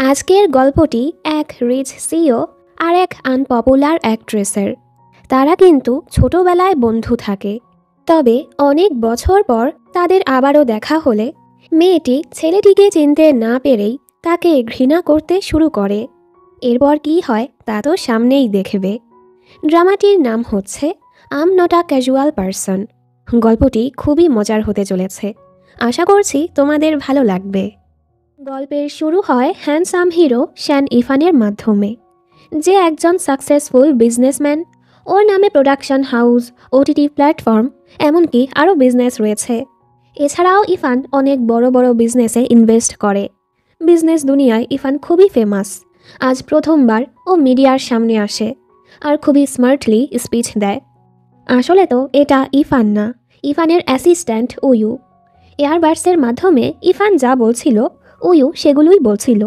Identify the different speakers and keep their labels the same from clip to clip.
Speaker 1: আজকের গল্পটি এক রিচ সিইও আর এক আনপপুলার অ্যাক্ট্রেসের। তারা কিন্তু ছোটবেলায় বন্ধু থাকে, তবে অনেক বছর পর তাদের আবারও দেখা হলে মেয়েটি ছেলেটিকে চিনতে না পেরেই তাকে ঘৃণা করতে শুরু করে। এরপর কি হয় তা তো সামনেই দেখবে। ড্রামাটির নাম হচ্ছে আম নট আ ক্যাজুয়াল পারসন। গল্পটি খুবই মজার হতে চলেছে, আশা করছি তোমাদের ভালো লাগবে। গল্পের শুরু হয় হ্যান্ডসাম হিরো শ্যান ইফানের মাধ্যমে, যে একজন সাকসেসফুল বিজনেসম্যান। ওর নামে প্রোডাকশন হাউস, ওটিটি প্ল্যাটফর্ম, এমনকি আরও বিজনেস রয়েছে। এছাড়াও ইফান অনেক বড় বড় বিজনেসে ইনভেস্ট করে। বিজনেস দুনিয়ায় ইফান খুবই ফেমাস। আজ প্রথমবার ও মিডিয়ার সামনে আসে আর খুবই স্মার্টলি স্পিচ দেয়। আসলে তো এটা ইফান না, ইফানের অ্যাসিস্ট্যান্ট উয়ু। এয়ারবাডসের মাধ্যমে ইফান যা বলছিল উয়ু সেগুলোই বলছিল।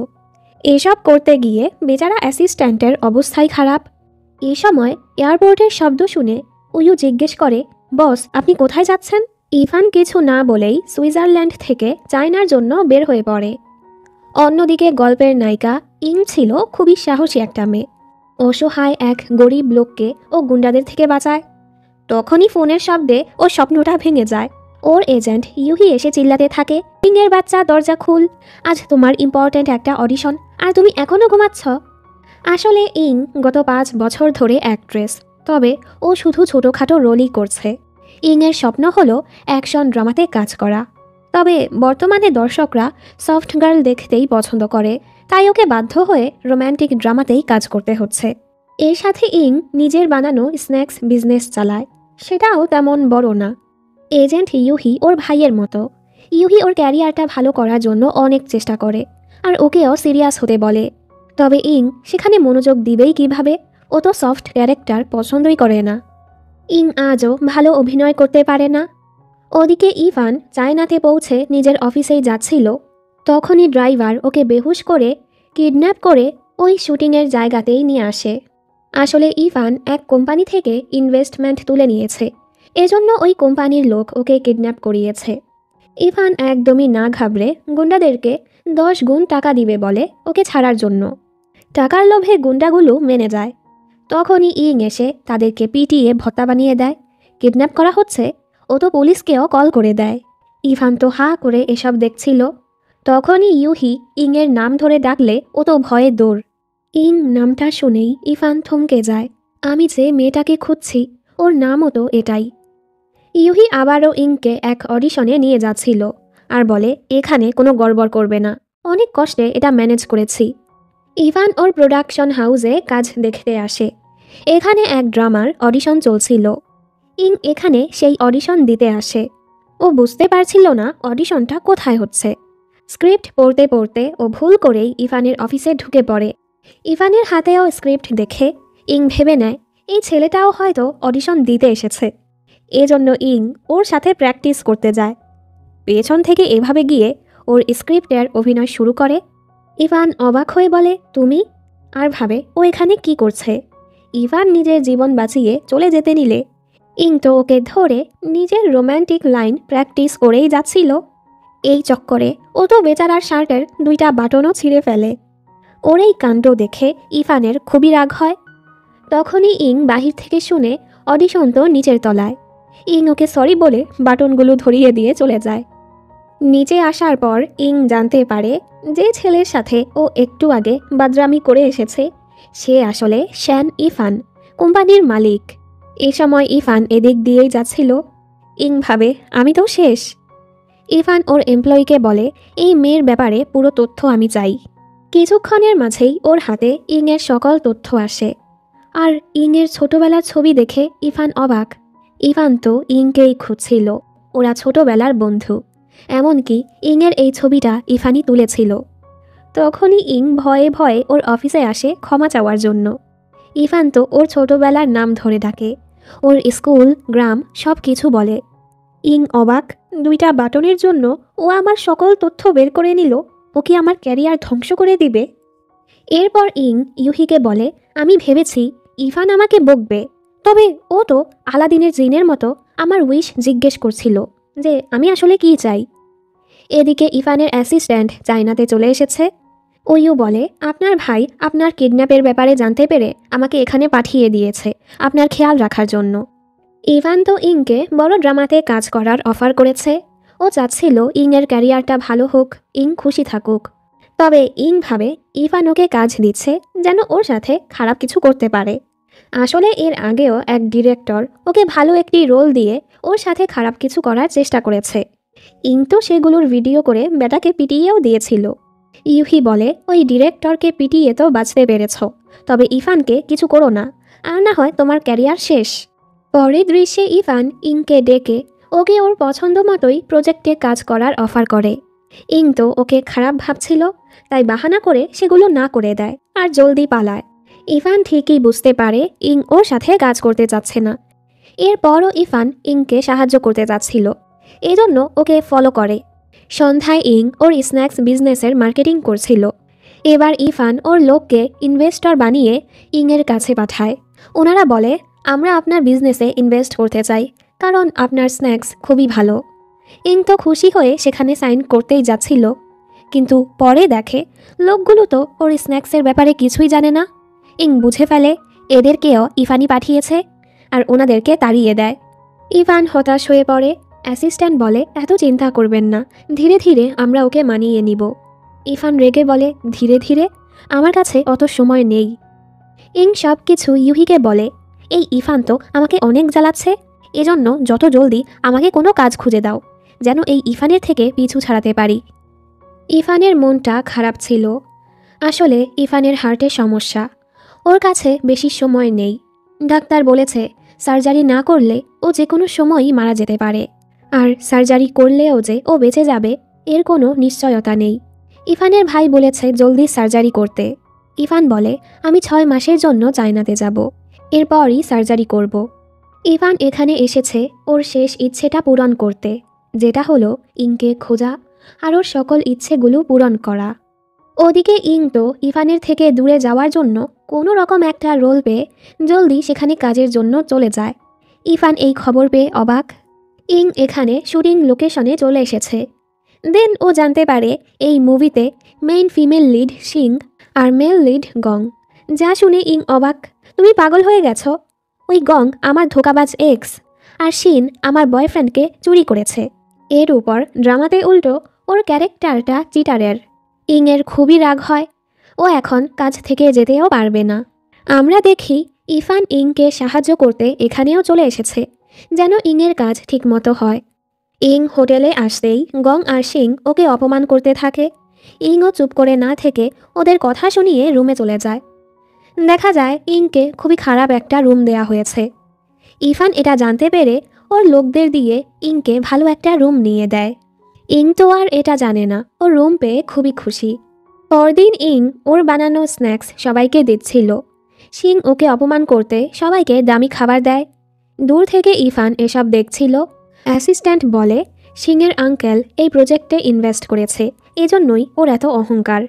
Speaker 1: এসব করতে গিয়ে বেচারা অ্যাসিস্ট্যান্টের অবস্থাই খারাপ। এই সময় এয়ারপোর্টের শব্দ শুনে উয়ু জিজ্ঞেস করে, বস আপনি কোথায় যাচ্ছেন? ইফান কিছু না বলেই সুইজারল্যান্ড থেকে চায়নার জন্য বের হয়ে পড়ে। অন্যদিকে গল্পের নায়িকা ইং ছিল খুবই সাহসী একটা মেয়ে। অসহায় এক গরিব লোককে ও গুন্ডাদের থেকে বাঁচায়। তখনই ফোনের শব্দে ওর স্বপ্নটা ভেঙে যায়। ওর এজেন্ট ইউহি এসে চিল্লাতে থাকে, ইংয়ের বাচ্চা দরজা খুল, আজ তোমার ইম্পর্ট্যান্ট একটা অডিশন আর তুমি এখনও ঘুমাচ্ছ। আসলে ইং গত 5 বছর ধরে অ্যাক্ট্রেস, তবে ও শুধু ছোটোখাটো রোলই করছে। ইংয়ের স্বপ্ন হলো অ্যাকশন ড্রামাতে কাজ করা, তবে বর্তমানে দর্শকরা সফট গার্ল দেখতেই পছন্দ করে, তাই ওকে বাধ্য হয়ে রোম্যান্টিক ড্রামাতেই কাজ করতে হচ্ছে। এর সাথে ইং নিজের বানানো স্ন্যাক্স বিজনেস চালায়, সেটাও তেমন বড় না। এজেন্ট ইউহি ওর ভাইয়ের মতো। ইউহি ওর ক্যারিয়ারটা ভালো করার জন্য অনেক চেষ্টা করে আর ওকেও সিরিয়াস হতে বলে, তবে ইং সেখানে মনোযোগ দিবেই কিভাবে? ও তো সফট ক্যারেক্টার পছন্দই করে না। ইং আজও ভালো অভিনয় করতে পারে না। ওদিকে ইভান চায়নাতে পৌঁছে নিজের অফিসেই যাচ্ছিল, তখনই ড্রাইভার ওকে বেহুশ করে কিডন্যাপ করে ওই শুটিংয়ের জায়গাতেই নিয়ে আসে। আসলে ইভান এক কোম্পানি থেকে ইনভেস্টমেন্ট তুলে নিয়েছে, এজন্য ওই কোম্পানির লোক ওকে কিডন্যাপ করিয়েছে। ইভান একদমই না ঘাবড়ে গুন্ডাদেরকে 10 গুণ টাকা দিবে বলে ওকে ছাড়ার জন্য। টাকার লোভে গুন্ডাগুলো মেনে যায়। তখনই ইং এসে তাদেরকে পিটিয়ে ভর্তা বানিয়ে দেয়। কিডন্যাপ করা হচ্ছে, ও তো পুলিশকেও কল করে দেয়। ইভান তো হা করে এসব দেখছিল। তখনই ইউহি ইংয়ের নাম ধরে ডাকলে ও তো ভয়ে দৌড়। ইং নামটা শুনেই ইভান থমকে যায়। আমি যে মেয়েটাকে খুঁজছি ওর নামও তো এটাই। ইউহি আবারও ইংকে এক অডিশনে নিয়ে যাচ্ছিল আর বলে, এখানে কোনো গড়বড় করবে না, অনেক কষ্টে এটা ম্যানেজ করেছি। ইভান ওর প্রোডাকশন হাউসে কাজ দেখতে আসে। এখানে এক ড্রামার অডিশন চলছিল। ইং এখানে সেই অডিশন দিতে আসে। ও বুঝতে পারছিল না অডিশনটা কোথায় হচ্ছে। স্ক্রিপ্ট পড়তে পড়তে ও ভুল করেই ইভানের অফিসে ঢুকে পড়ে। ইভানের হাতেও স্ক্রিপ্ট দেখে ইং ভেবে নেয় এই ছেলেটাও হয়তো অডিশন দিতে এসেছে। এজন্য ইং ওর সাথে প্র্যাকটিস করতে যায়। পেছন থেকে এভাবে গিয়ে ওর স্ক্রিপ্টের অভিনয় শুরু করে। ইভান অবাক হয়ে বলে, তুমি? আর ভাবে ও এখানে কি করছে। ইভান নিজের জীবন বাঁচিয়ে চলে যেতে নিলে ইং তো ওকে ধরে নিজের রোম্যান্টিক লাইন প্র্যাকটিস করেই যাচ্ছিল। এই চক্করে ও তো বেচারার শার্টের 2টা বাটনও ছিঁড়ে ফেলে। ওর এই কাণ্ড দেখে ইভানের খুবই রাগ হয়। তখনই ইং বাহির থেকে শুনে অডিশন তো নিচের তলায়। ইং ওকে সরি বলে বাটনগুলো ধরিয়ে দিয়ে চলে যায়। নিচে আসার পর ইং জানতে পারে যে ছেলের সাথে ও একটু আগে বাদরামি করে এসেছে সে আসলে শ্যান ইফান, কোম্পানির মালিক। এ সময় ইফান এদিক দিয়েই যাচ্ছিল। ইং ভাবে আমি তো শেষ। ইফান ওর এমপ্লয়িকে বলে, এই মেয়ের ব্যাপারে পুরো তথ্য আমি চাই। কিছুক্ষণের মাঝেই ওর হাতে ইংয়ের সকল তথ্য আসে। আর ইংয়ের ছোটবেলার ছবি দেখে ইফান অবাক। ইভান তো ইংকেই খুঁজছিল, ওরা ছোটবেলার বন্ধু। এমনকি ইংয়ের এই ছবিটা ইফানই তুলেছিল। তখনই ইং ভয়ে ভয়ে ওর অফিসে আসে ক্ষমা চাওয়ার জন্য। ইভান তো ওর ছোটবেলার নাম ধরে ডাকে, ওর স্কুল, গ্রাম সব কিছু বলে। ইং অবাক, 2টা বাটনের জন্য ও আমার সকল তথ্য বের করে নিল। ও কি আমার ক্যারিয়ার ধ্বংস করে দিবে? এরপর ইং ইউহিকে বলে, আমি ভেবেছি ইভান আমাকে বকবে, তবে ও তো আলাদিনের জিনের মতো আমার উইশ জিজ্ঞেস করছিল যে আমি আসলে কি চাই। এদিকে ইভানের অ্যাসিস্ট্যান্ট চায়নাতে চলে এসেছে। ইউ বলে, আপনার ভাই আপনার কিডন্যাপের ব্যাপারে জানতে পেরে আমাকে এখানে পাঠিয়ে দিয়েছে আপনার খেয়াল রাখার জন্য। ইভান তো ইংকে বড় ড্রামাতে কাজ করার অফার করেছে। ও চাচ্ছিল ইংয়ের ক্যারিয়ারটা ভালো হোক, ইং খুশি থাকুক। তবে ইং ভাবে ইভান ওকে কাজ দিচ্ছে যেন ওর সাথে খারাপ কিছু করতে পারে। আসলে এর আগেও এক ডিরেক্টর ওকে ভালো একটি রোল দিয়ে ওর সাথে খারাপ কিছু করার চেষ্টা করেছে। ইং তো সেগুলোর ভিডিও করে বেটাকে পিটিয়েও দিয়েছিল। ইউহি বলে, ওই ডিরেক্টরকে পিটিয়ে তো বাঁচতে পেরেছ, তবে ইভানকে কিছু করো না, আর না হয় তোমার ক্যারিয়ার শেষ। পরের দৃশ্যে ইভান ইংকে ডেকে ওকে ওর পছন্দ মতোই প্রজেক্টে কাজ করার অফার করে। ইং তো ওকে খারাপ ভাবছিল, তাই বাহানা করে সেগুলো না করে দেয় আর জলদি পালায়। ইভান ঠিকই বুঝতে পারে ইং ওর সাথে কাজ করতে চাচ্ছে না। এরপরও ইভান ইংকে সাহায্য করতে চাচ্ছিল, এজন্য ওকে ফলো করে। সন্ধ্যায় ইং ওর স্ন্যাক্স বিজনেসের মার্কেটিং করছিল। এবার ইভান ওর লোককে ইনভেস্টর বানিয়ে ইংয়ের কাছে পাঠায়। ওনারা বলে, আমরা আপনার বিজনেসে ইনভেস্ট করতে চাই, কারণ আপনার স্ন্যাক্স খুবই ভালো। ইং তো খুশি হয়ে সেখানে সাইন করতেই যাচ্ছিল, কিন্তু পরে দেখে লোকগুলো তো ওর স্ন্যাক্সের ব্যাপারে কিছুই জানে না। ইং বুঝে ফেলে এদেরকেও ইভানই পাঠিয়েছে, আর ওনাদেরকে তাড়িয়ে দেয়। ইভান হতাশ হয়ে পড়ে। অ্যাসিস্ট্যান্ট বলে, এত চিন্তা করবেন না, ধীরে ধীরে আমরা ওকে মানিয়ে নিব। ইভান রেগে বলে, ধীরে ধীরে? আমার কাছে অত সময় নেই। ইং সব কিছু ইউহিকে বলে, এই ইভান তো আমাকে অনেক জ্বালাচ্ছে, এজন্য যত জলদি আমাকে কোনো কাজ খুঁজে দাও, যেন এই ইভানের থেকে পিছু ছাড়াতে পারি। ইভানের মনটা খারাপ ছিল। আসলে ইভানের হার্টের সমস্যা, ওর কাছে বেশি সময় নেই। ডাক্তার বলেছে সার্জারি না করলে ও যে কোনো সময়ই মারা যেতে পারে, আর সার্জারি করলেও যে ও বেঁচে যাবে এর কোনো নিশ্চয়তা নেই। ইভানের ভাই বলেছে জলদি সার্জারি করতে। ইভান বলে, আমি 6 মাসের জন্য চায়নাতে যাব, এরপরই সার্জারি করব। ইভান এখানে এসেছে ওর শেষ ইচ্ছেটা পূরণ করতে, যেটা হলো ইংকে খোঁজা আর ওর সকল ইচ্ছেগুলো পূরণ করা। ওদিকে ইং তো ইভানের থেকে দূরে যাওয়ার জন্য কোনো রকম একটা রোল পেয়ে জলদি সেখানে কাজের জন্য চলে যায়। ইভান এই খবর পেয়ে অবাক। ইং এখানে শুটিং লোকেশনে চলে এসেছে। দেন ও জানতে পারে এই মুভিতে মেইন ফিমেল লিড সিং আর মেল লিড গং। যা শুনে ইং অবাক। তুমি পাগল হয়ে গেছো? ওই গং আমার ধোকাবাজ এক্স, আর শিন আমার বয়ফ্রেন্ডকে চুরি করেছে। এর উপর ড্রামাতে উল্টো ওর ক্যারেক্টারটা চিটারের। ইংয়ের খুবই রাগ হয়। ও এখন কাজ থেকে যেতেও পারবে না। আমরা দেখি ইভান ইংকে সাহায্য করতে এখানেও চলে এসেছে, যেন ইংয়ের কাজ ঠিকমতো হয়। ইং হোটেলে আসতেই গং আর সিং ওকে অপমান করতে থাকে। ইংও চুপ করে না থেকে ওদের কথা শুনিয়ে রুমে চলে যায়। দেখা যায় ইংকে খুবই খারাপ একটা রুম দেয়া হয়েছে। ইভান এটা জানতে পেরে ওর লোকদের দিয়ে ইংকে ভালো একটা রুম নিয়ে দেয়। ইং তো আর এটা জানে না, ও রুম পেয়ে খুবই খুশি। পরদিন ইং ওর বানানো স্ন্যাক্স সবাইকে দিচ্ছিল। সিং ওকে অপমান করতে সবাইকে দামি খাবার দেয়। দূর থেকে ইভান এসব দেখছিল। অ্যাসিস্ট্যান্ট বলে, সিংয়ের আঙ্কেল এই প্রজেক্টে ইনভেস্ট করেছে, এজন্যই ওর এত অহংকার।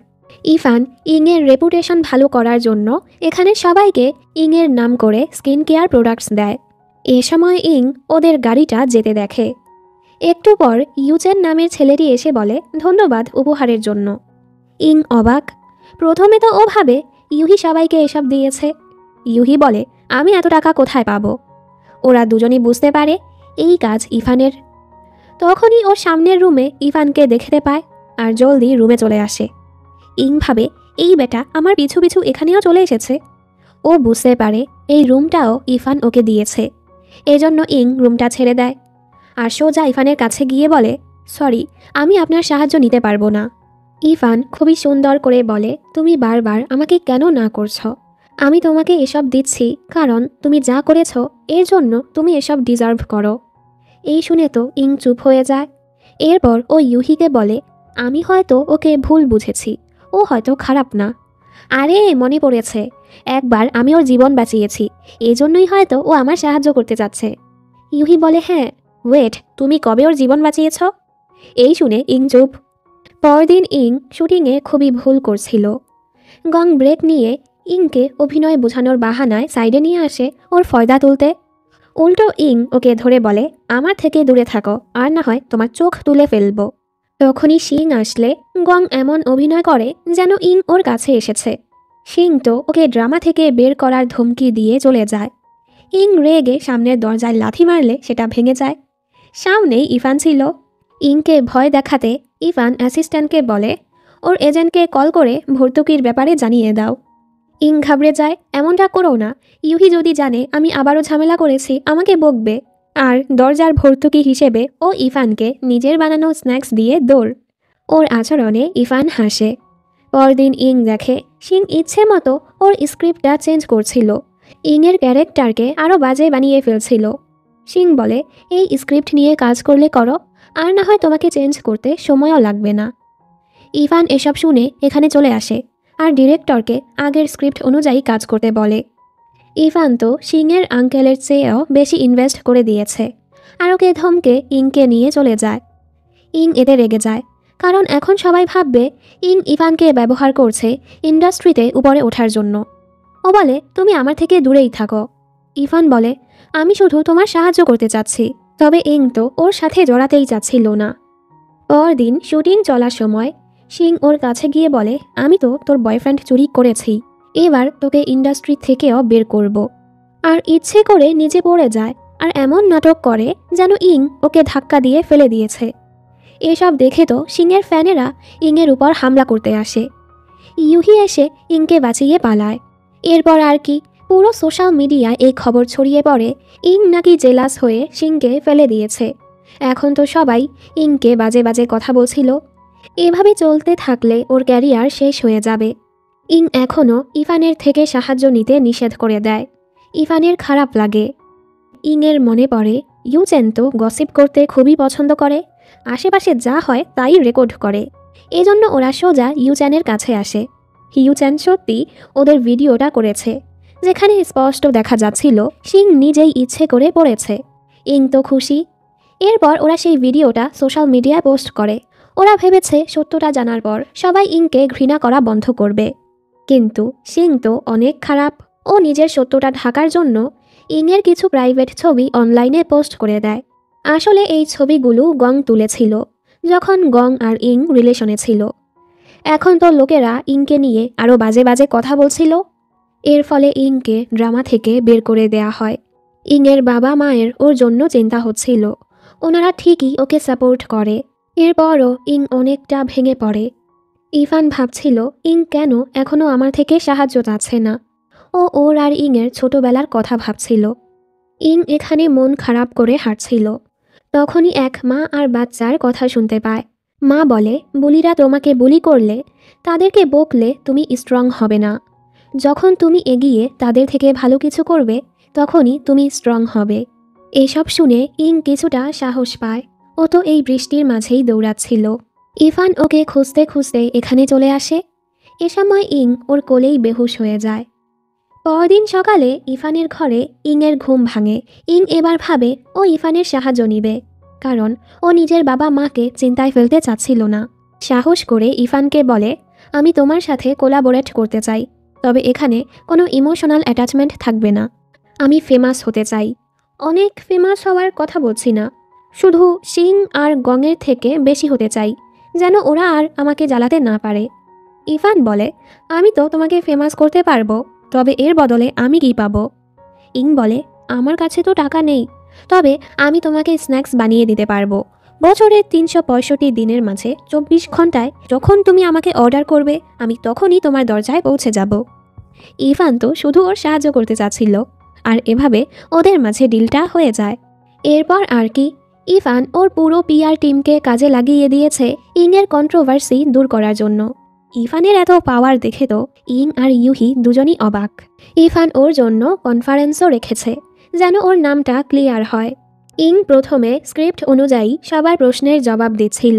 Speaker 1: ইভান ইংয়ের রেপুটেশন ভালো করার জন্য এখানে সবাইকে ইংয়ের নাম করে স্কিন কেয়ার প্রোডাক্টস দেয়। এ সময় ইং ওদের গাড়িটা যেতে দেখে। একটু পর ইউচেন নামের ছেলেটি এসে বলে, ধন্যবাদ উপহারের জন্য। ইং অবাক। প্রথমে তো ও ভাবে ইউহি সবাইকে এসব দিয়েছে। ইউহি বলে, আমি এত টাকা কোথায় পাবো? ওরা দুজনই বুঝতে পারে এই কাজ ইভানের। তখনই ওর সামনের রুমে ইভানকে দেখতে পায় আর জলদি রুমে চলে আসে। ইং ভাবে, এই বেটা আমার পিছু পিছু এখানেও চলে এসেছে। ও বুঝতে পারে এই রুমটাও ইভান ওকে দিয়েছে, এজন্য ইং রুমটা ছেড়ে দেয় আর সোজা ইভানের কাছে গিয়ে বলে, সরি, আমি আপনার সাহায্য নিতে পারবো না। ইভান খুবই সুন্দর করে বলে, তুমি বারবার আমাকে কেন না করছো? আমি তোমাকে এসব দিচ্ছি কারণ তুমি যা করেছো এর জন্য তুমি এসব ডিজার্ভ করো। এই শুনে তো ইং চুপ হয়ে যায়। এরপর ও ইউহিকে বলে, আমি হয়তো ওকে ভুল বুঝেছি, ও হয়তো খারাপ না। আরে মনে পড়েছে, একবার আমি ওর জীবন বাঁচিয়েছি, এজন্যই হয়তো ও আমার সাহায্য করতে চাচ্ছে। ইউহি বলে, হ্যাঁ, ওয়েট, তুমি কবে ওর জীবন বাঁচিয়েছ? এই শুনে ইং চুপ। পরদিন ইং শুটিংয়ে খুবই ভুল করছিল। গং ব্রেক নিয়ে ইংকে অভিনয় বোঝানোর বাহানায় সাইডে নিয়ে আসে ওর ফয়দা তুলতে। উল্টো ইং ওকে ধরে বলে, আমার থেকে দূরে থাকো, আর না হয় তোমার চোখ তুলে ফেলবো। তখনই শিং আসলে গং এমন অভিনয় করে যেন ইং ওর কাছে এসেছে। শিং তো ওকে ড্রামা থেকে বের করার ধমকি দিয়ে চলে যায়। ইং রেগে সামনের দরজায় লাথি মারলে সেটা ভেঙে যায়। সামনেই ইভান ছিল। ইংকে ভয় দেখাতে ইভান অ্যাসিস্ট্যান্টকে বলে ওর এজেন্টকে কল করে ভর্তুকির ব্যাপারে জানিয়ে দাও। ইং ঘাবড়ে যায়, এমনটা করো না, ইউহি যদি জানে আমি আবারও ঝামেলা করেছি আমাকে বকবে। আর দরজার ভর্তুকি হিসেবে ও ইভানকে নিজের বানানো স্ন্যাক্স দিয়ে দৌড়। ওর আচরণে ইভান হাসে। পরদিন ইং দেখে শিং ইচ্ছে মতো ওর স্ক্রিপ্টটা চেঞ্জ করছিল, ইংয়ের ক্যারেক্টারকে আরও বাজে বানিয়ে ফেলছিল। শিং বলে এই স্ক্রিপ্ট নিয়ে কাজ করলে করো, আর না হয় তোমাকে চেঞ্জ করতে সময়ও লাগবে না। ইভান এসব শুনে এখানে চলে আসে আর ডিরেক্টরকে আগের স্ক্রিপ্ট অনুযায়ী কাজ করতে বলে। ইভান তো শিংয়ের আঙ্কেলের চেয়েও বেশি ইনভেস্ট করে দিয়েছে আর ওকে ধমকে ইংকে নিয়ে চলে যায়। ইং এতে রেগে যায়, কারণ এখন সবাই ভাববে ইং ইভানকে ব্যবহার করছে ইন্ডাস্ট্রিতে উপরে ওঠার জন্য। ও বলে তুমি আমার থেকে দূরেই থাকো। ইভান বলে আমি শুধু তোমার সাহায্য করতে চাচ্ছি। তবে ইং তো ওর সাথে জড়াতেই চাচ্ছিল না। পরদিন শুটিং চলার সময় শিং ওর কাছে গিয়ে বলে আমি তো তোর বয়ফ্রেন্ড চুরি করেছি, এবার তোকে ইন্ডাস্ট্রি থেকেও বের করব। আর ইচ্ছে করে নিচে পড়ে যায় আর এমন নাটক করে যেন ইং ওকে ধাক্কা দিয়ে ফেলে দিয়েছে। এসব দেখে তো শিংয়ের ফ্যানেরা ইংয়ের উপর হামলা করতে আসে। ইউহি এসে ইংকে বাঁচিয়ে পালায়। এরপর আর কি, পুরো সোশ্যাল মিডিয়ায় এই খবর ছড়িয়ে পড়ে ইং নাকি জেলাস হয়ে শিংকে ফেলে দিয়েছে। এখন তো সবাই ইংকে বাজে বাজে কথা বলছিল। এভাবে চলতে থাকলে ওর ক্যারিয়ার শেষ হয়ে যাবে। ইং এখনও ইভানের থেকে সাহায্য নিতে নিষেধ করে দেয়। ইভানের খারাপ লাগে। ইংয়ের মনে পড়ে ইউচেন তো গসিপ করতে খুবই পছন্দ করে, আশেপাশে যা হয় তাই রেকর্ড করে। এজন্য ওরা সোজা ইউচ্যানের কাছে আসে। ইউচ্যান সত্যি ওদের ভিডিওটা করেছে, যেখানে স্পষ্ট দেখা যাচ্ছিল শিং নিজেই ইচ্ছে করে পড়েছে। ইং তো খুশি। এরপর ওরা সেই ভিডিওটা সোশ্যাল মিডিয়ায় পোস্ট করে। ওরা ভেবেছে সত্যটা জানার পর সবাই ইংকে ঘৃণা করা বন্ধ করবে। কিন্তু শিং তো অনেক খারাপ। ও নিজের সত্যটা ঢাকার জন্য ইংয়ের কিছু প্রাইভেট ছবি অনলাইনে পোস্ট করে দেয়। আসলে এই ছবিগুলো গং তুলেছিল যখন গং আর ইং রিলেশনে ছিল। এখন তো লোকেরা ইংকে নিয়ে আরও বাজে বাজে কথা বলছিল। এর ফলে ইংকে ড্রামা থেকে বের করে দেয়া হয়। ইংয়ের বাবা মায়ের ওর জন্য চিন্তা হচ্ছিল, ওনারা ঠিকই ওকে সাপোর্ট করে। এরপরও ইং অনেকটা ভেঙে পড়ে। ইভান ভাবছিল ইং কেন এখনও আমার থেকে সাহায্য চাচ্ছে না। ও ওর আর ইংয়ের ছোটবেলার কথা ভাবছিল। ইং এখানে মন খারাপ করে হাঁটছিল। তখনই এক মা আর বাচ্চার কথা শুনতে পায়। মা বলে বুলিরা তোমাকে বুলি করলে, তাদেরকে বকলে তুমি স্ট্রং হবে না। যখন তুমি এগিয়ে তাদের থেকে ভালো কিছু করবে তখনই তুমি স্ট্রং হবে। এসব শুনে ইং কিছুটা সাহস পায়। ও তো এই বৃষ্টির মাঝেই দৌড়াচ্ছিল। ইভান ওকে খুঁজতে খুঁজতে এখানে চলে আসে। এ সময় ইং ওর কোলেই বেহুশ হয়ে যায়। পরদিন সকালে ইভানের ঘরে ইংয়ের ঘুম ভাঙে। ইং এবার ভাবে ও ইভানের সাহায্য নিবে, কারণ ও নিজের বাবা মাকে চিন্তায় ফেলতে চাচ্ছিল না। সাহস করে ইভানকে বলে আমি তোমার সাথে কোলাবোরেট করতে চাই, তবে এখানে কোনো ইমোশনাল অ্যাটাচমেন্ট থাকবে না। আমি ফেমাস হতে চাই। অনেক ফেমাস হওয়ার কথা বলছি না, শুধু শিং আর গংয়ের থেকে বেশি হতে চাই, যেন ওরা আর আমাকে জ্বালাতে না পারে। ইভান বলে আমি তো তোমাকে ফেমাস করতে পারবো, তবে এর বদলে আমি কি পাবো? ইং বলে আমার কাছে তো টাকা নেই, তবে আমি তোমাকে স্ন্যাক্স বানিয়ে দিতে পারবো। বছরের 365 দিনের মাঝে 24 ঘন্টায় যখন তুমি আমাকে অর্ডার করবে আমি তখনই তোমার দরজায় পৌঁছে যাব। ইভান তো শুধু ওর সাহায্য করতে চাচ্ছিল, আর এভাবে ওদের মাঝে ডিলটা হয়ে যায়। এরপর আর কি, ইভান ওর পুরো পিআর টিমকে কাজে লাগিয়ে দিয়েছে ইংয়ের কন্ট্রোভার্সি দূর করার জন্য। ইভানের এত পাওয়ার দেখে তো ইং আর ইউহি দুজনই অবাক। ইভান ওর জন্য কনফারেন্সও রেখেছে যেন ওর নামটা ক্লিয়ার হয়। ইং প্রথমে স্ক্রিপ্ট অনুযায়ী সবার প্রশ্নের জবাব দিচ্ছিল,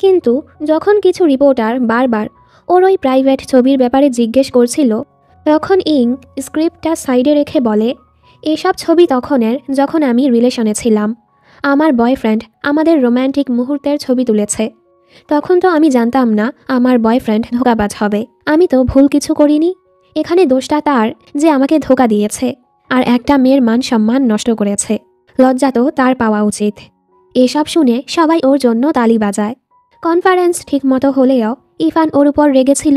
Speaker 1: কিন্তু যখন কিছু রিপোর্টার বারবার ওর ওই প্রাইভেট ছবির ব্যাপারে জিজ্ঞেস করছিল, তখন ইং স্ক্রিপ্টটা সাইডে রেখে বলে এসব ছবি তখনের যখন আমি রিলেশনে ছিলাম। আমার বয়ফ্রেন্ড আমাদের রোম্যান্টিক মুহূর্তের ছবি তুলেছে। তখন তো আমি জানতাম না আমার বয়ফ্রেন্ড ধোঁকাবাজ হবে। আমি তো ভুল কিছু করিনি। এখানে দোষটা তার যে আমাকে ধোঁকা দিয়েছে আর একটা মেয়ের মান সম্মান নষ্ট করেছে। লজ্জা তো তার পাওয়া উচিত। এসব শুনে সবাই ওর জন্য তালি বাজায়। কনফারেন্স ঠিকমতো হলেও ইফান ওর উপর রেগেছিল।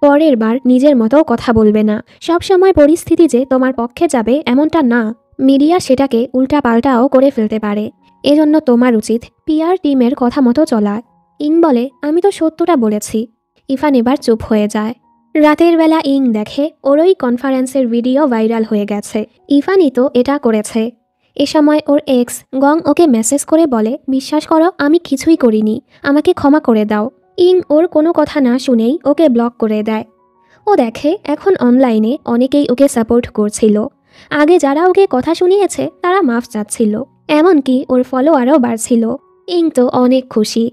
Speaker 1: পরের বার নিজের মতো কথা বলবে না, সবসময় পরিস্থিতি যে তোমার পক্ষে যাবে এমনটা না, মিডিয়া সেটাকে উল্টাপাল্টাও করে ফেলতে পারে। এজন্য তোমার উচিত পিআর টিমের কথা মতো চলা। ইং বলে, আমি তো সত্যটা বলেছি। ইফান এবার চুপ হয়ে যায়। রাতের বেলা ইং দেখে ওর ওই কনফারেন্সের ভিডিও ভাইরাল হয়ে গেছে। ইফানই তো এটা করেছে। এ সময় ওর এক্স গং ওকে মেসেজ করে বলে, বিশ্বাস করো আমি কিছুই করিনি, আমাকে ক্ষমা করে দাও। ইং ওর কোনো কথা না শুনেই ওকে ব্লক করে দেয়। ও দেখে এখন অনলাইনে অনেকেই ওকে সাপোর্ট করছিল। আগে যারা ওকে কথা শুনিয়েছে তারা মাফ চাচ্ছিল, এমনকি ওর ফলোয়ারও বাড়ছিল। ইং তো অনেক খুশি।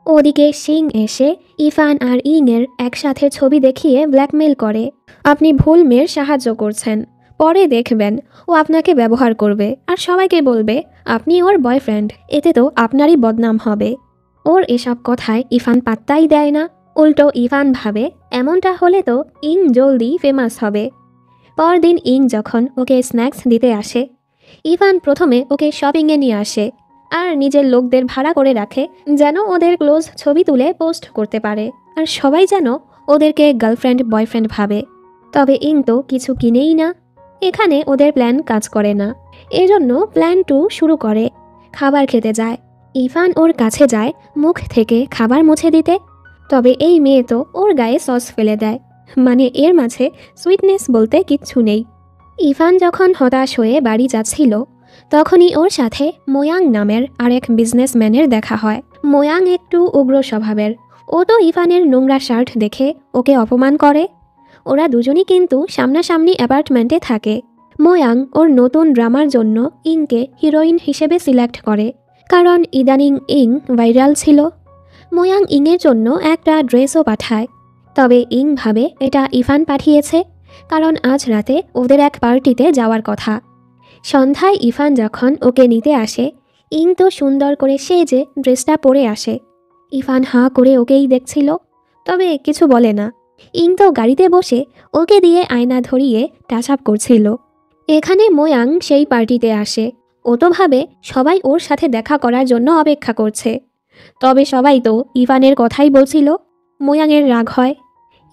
Speaker 1: ওদিকে সিং এসে ইফান আর ইংয়ের একসাথে ছবি দেখিয়ে ব্ল্যাকমেল করে, আপনি ভুল মেয়ের সাহায্য করছেন, পরে দেখবেন ও আপনাকে ব্যবহার করবে আর সবাইকে বলবে আপনি ওর বয়ফ্রেন্ড, এতে তো আপনারই বদনাম হবে। ওর এসব কথায় ইফান পাত্তাই দেয় না। উল্টো ইফান ভাবে এমনটা হলে তো ইং জলদি ফেমাস হবে। পরদিন ইং যখন ওকে স্ন্যাক্স দিতে আসে, ইফান প্রথমে ওকে শপিংয়ে নিয়ে আসে আর নিজের লোকদের ভাড়া করে রাখে যেন ওদের ক্লোজ ছবি তুলে পোস্ট করতে পারে আর সবাই যেন ওদেরকে গার্লফ্রেন্ড বয়ফ্রেন্ড ভাবে। তবে ইং তো কিছু কিনেই না। এখানে ওদের প্ল্যান কাজ করে না, এজন্য প্ল্যান 2 শুরু করে। খাবার খেতে যায়। ইফান ওর কাছে যায় মুখ থেকে খাবার মুছে দিতে, তবে এই মেয়ে তো ওর গায়ে সস ফেলে দেয়, মানে এর মাঝে সুইটনেস বলতে কিচ্ছু নেই। ইফান যখন হতাশ হয়ে বাড়ি যাচ্ছিল তখনই ওর সাথে মোয়াং নামের আরেক বিজনেসম্যানের দেখা হয়। মোয়াং একটু উগ্র স্বভাবের। ও তো ইফানের নোংরা শার্ট দেখে ওকে অপমান করে। ওরা দুজনই কিন্তু সামনাসামনি অ্যাপার্টমেন্টে থাকে। মোয়াং ওর নতুন ড্রামার জন্য ইংকে হিরোইন হিসেবে সিলেক্ট করে, কারণ ইদানিং ইং ভাইরাল ছিল। মোয়াং ইংয়ের জন্য একটা ড্রেসও পাঠায়, তবে ইং ভাবে এটা ইফান পাঠিয়েছে, কারণ আজ রাতে ওদের এক পার্টিতে যাওয়ার কথা। সন্ধ্যায় ইফান যখন ওকে নিতে আসে, ইং তো সুন্দর করে সেজে ড্রেসটা পরে আসে। ইফান হাঁ করে ওকেই দেখছিল, তবে কিছু বলে না। ইং তো গাড়িতে বসে ওকে দিয়ে আয়না ধরিয়ে টাচ আপ করছিল। এখানে মোয়াং সেই পার্টিতে আসে। ও তো ভাবে সবাই ওর সাথে দেখা করার জন্য অপেক্ষা করছে, তবে সবাই তো ইফানের কথাই বলছিল। মোয়াংয়ের রাগ হয়।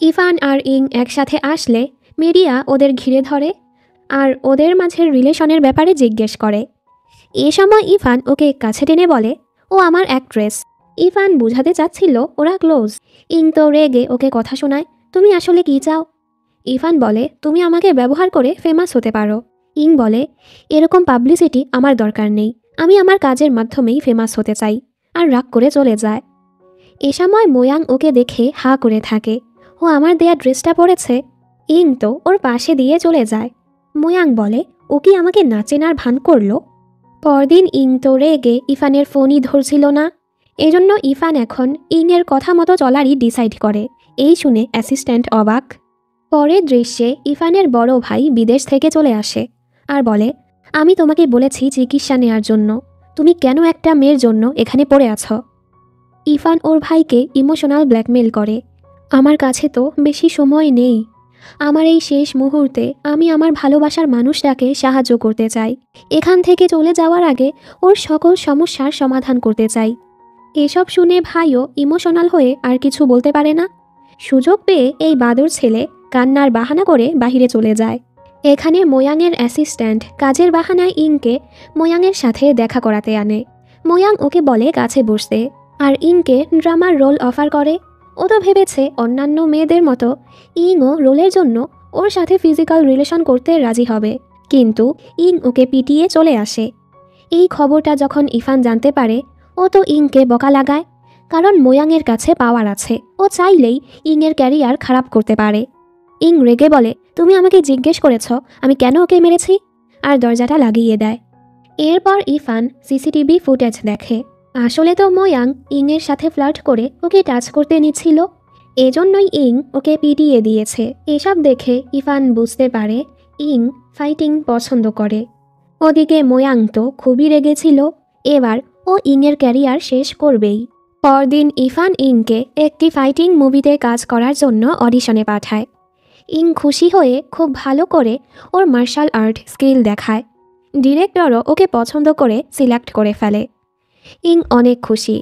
Speaker 1: ইফান আর ইং একসাথে আসলে মিডিয়া ওদের ঘিরে ধরে আর ওদের মাঝের রিলেশনের ব্যাপারে জিজ্ঞেস করে। এ সময় ইফান ওকে কাছে টেনে বলে, ও আমার অ্যাক্ট্রেস। ইফান বুঝাতে চাচ্ছিল ওরা ক্লোজ। ইং তো রেগে ওকে কথা শোনায়, তুমি আসলে কি চাও? ইফান বলে, তুমি আমাকে ব্যবহার করে ফেমাস হতে পারো। ইং বলে, এরকম পাবলিসিটি আমার দরকার নেই, আমি আমার কাজের মাধ্যমেই ফেমাস হতে চাই, আর রাগ করে চলে যায়। এ সময় মোয়াং ওকে দেখে হাঁ করে থাকে। ও আমার দেয়া ড্রেসটা পরেছে। ইং তো ওর পাশে দিয়ে চলে যায়। মোয়াং বলে, ও কি আমাকে না চেনার ভান করলো? পরদিন ইং তো রেগে ইফানের ফোনই ধরছিল না, এজন্য ইফান এখন ইংয়ের কথা মতো চলারই ডিসাইড করে। এই শুনে অ্যাসিস্ট্যান্ট অবাক। পরের দৃশ্যে ইফানের বড় ভাই বিদেশ থেকে চলে আসে আর বলে, আমি তোমাকে বলেছি চিকিৎসা নেয়ার জন্য, তুমি কেন একটা মেয়ের জন্য এখানে পড়ে আছো? ইফান ওর ভাইকে ইমোশনাল ব্ল্যাকমেল করে, আমার কাছে তো বেশি সময় নেই, আমার এই শেষ মুহূর্তে আমি আমার ভালোবাসার মানুষটাকে সাহায্য করতে চাই, এখান থেকে চলে যাওয়ার আগে ওর সকল সমস্যার সমাধান করতে চাই। এসব শুনে ভাইও ইমোশনাল হয়ে আর কিছু বলতে পারে না। সুযোগ পেয়ে এই বাদর ছেলে কান্নার বাহানা করে বাহিরে চলে যায়। এখানে মোয়াংয়ের অ্যাসিস্ট্যান্ট কাজের বাহানায় ইংকে মোয়াংয়ের সাথে দেখা করাতে আনে। মোয়াং ওকে বলে কাছে বসতে, আর ইংকে ড্রামার রোল অফার করে। ও তো ভেবেছে অন্যান্য মেয়েদের মতো ইংও রোলের জন্য ওর সাথে ফিজিক্যাল রিলেশন করতে রাজি হবে, কিন্তু ইং ওকে পিটিয়ে চলে আসে। এই খবরটা যখন ইফান জানতে পারে, ও তো ইংকে বকা লাগায়, কারণ মোয়াংয়ের কাছে পাওয়ার আছে, ও চাইলেই ইংয়ের ক্যারিয়ার খারাপ করতে পারে। ইং রেগে বলে, তুমি আমাকে জিজ্ঞেস করেছ আমি কেন ওকে মেরেছি, আর দরজাটা লাগিয়ে দেয়। এরপর ইফান সিসিটিভি ফুটেজ দেখে। আসলে তো মোয়াং ইংয়ের সাথে ফ্লার্ট করে ওকে টাচ করতে নিচ্ছিল, এজন্যই ইং ওকে পিটিয়ে দিয়েছে। এসব দেখে ইফান বুঝতে পারে ইং ফাইটিং পছন্দ করে। ওদিকে মোয়াং তো খুবই রেগেছিল, এবার ও ইংয়ের ক্যারিয়ার শেষ করবেই। পরদিন ইফান ইংকে একটি ফাইটিং মুভিতে কাজ করার জন্য অডিশনে পাঠায়। ইং খুশি হয়ে খুব ভালো করে ওর মার্শাল আর্ট স্কিল দেখায়। ডিরেক্টরও ওকে পছন্দ করে সিলেক্ট করে ফেলে। ইং অনেক খুশি।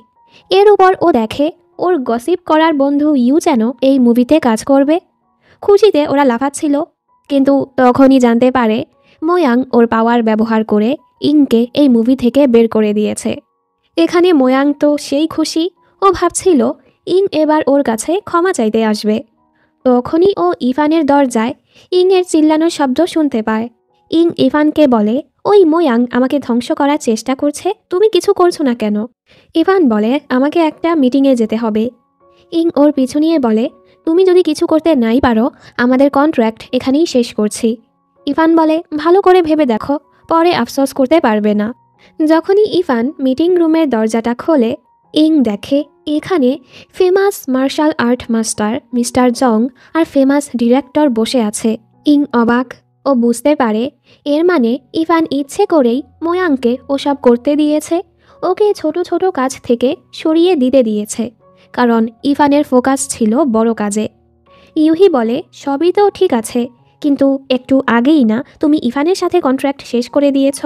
Speaker 1: এর উপর ও দেখে ওর গসিপ করার বন্ধু ইউ যেন এই মুভিতে কাজ করবে। খুশিতে ওরা লাফাচ্ছিল, কিন্তু তখনই জানতে পারে মোয়াং ওর পাওয়ার ব্যবহার করে ইংকে এই মুভি থেকে বের করে দিয়েছে। এখানে মোয়াং তো সেই খুশি, ও ভাবছিল ইং এবার ওর কাছে ক্ষমা চাইতে আসবে। তখনই ও ইভানের দরজায় ইংয়ের চিল্লানোর শব্দ শুনতে পায়। ইং ইভানকে বলে, ওই মোয়াং আমাকে ধ্বংস করার চেষ্টা করছে, তুমি কিছু করছো না কেন? ইভান বলে, আমাকে একটা মিটিংয়ে যেতে হবে। ইং ওর পিছু নিয়ে বলে, তুমি যদি কিছু করতে নাই পারো, আমাদের কন্ট্রাক্ট এখানেই শেষ করছি। ইভান বলে, ভালো করে ভেবে দেখো, পরে আফসোস করতে পারবে না। যখনই ইভান মিটিং রুমের দরজাটা খোলে, ইং দেখে এখানে famous martial art master mister Jung আর ফেমাস ডিরেক্টর বসে আছে। ইং অবাক, ও বুঝতে পারে এর মানে ইভান ইচ্ছে করেই মোয়াংকে ওসব করতে দিয়েছে, ওকে ছোট ছোট কাজ থেকে সরিয়ে দিতে দিয়েছে, কারণ ইভানের ফোকাস ছিল বড় কাজে। ইউহি বলে, সবই তো ঠিক আছে, কিন্তু একটু আগেই না তুমি ইভানের সাথে কন্ট্রাক্ট শেষ করে দিয়েছ।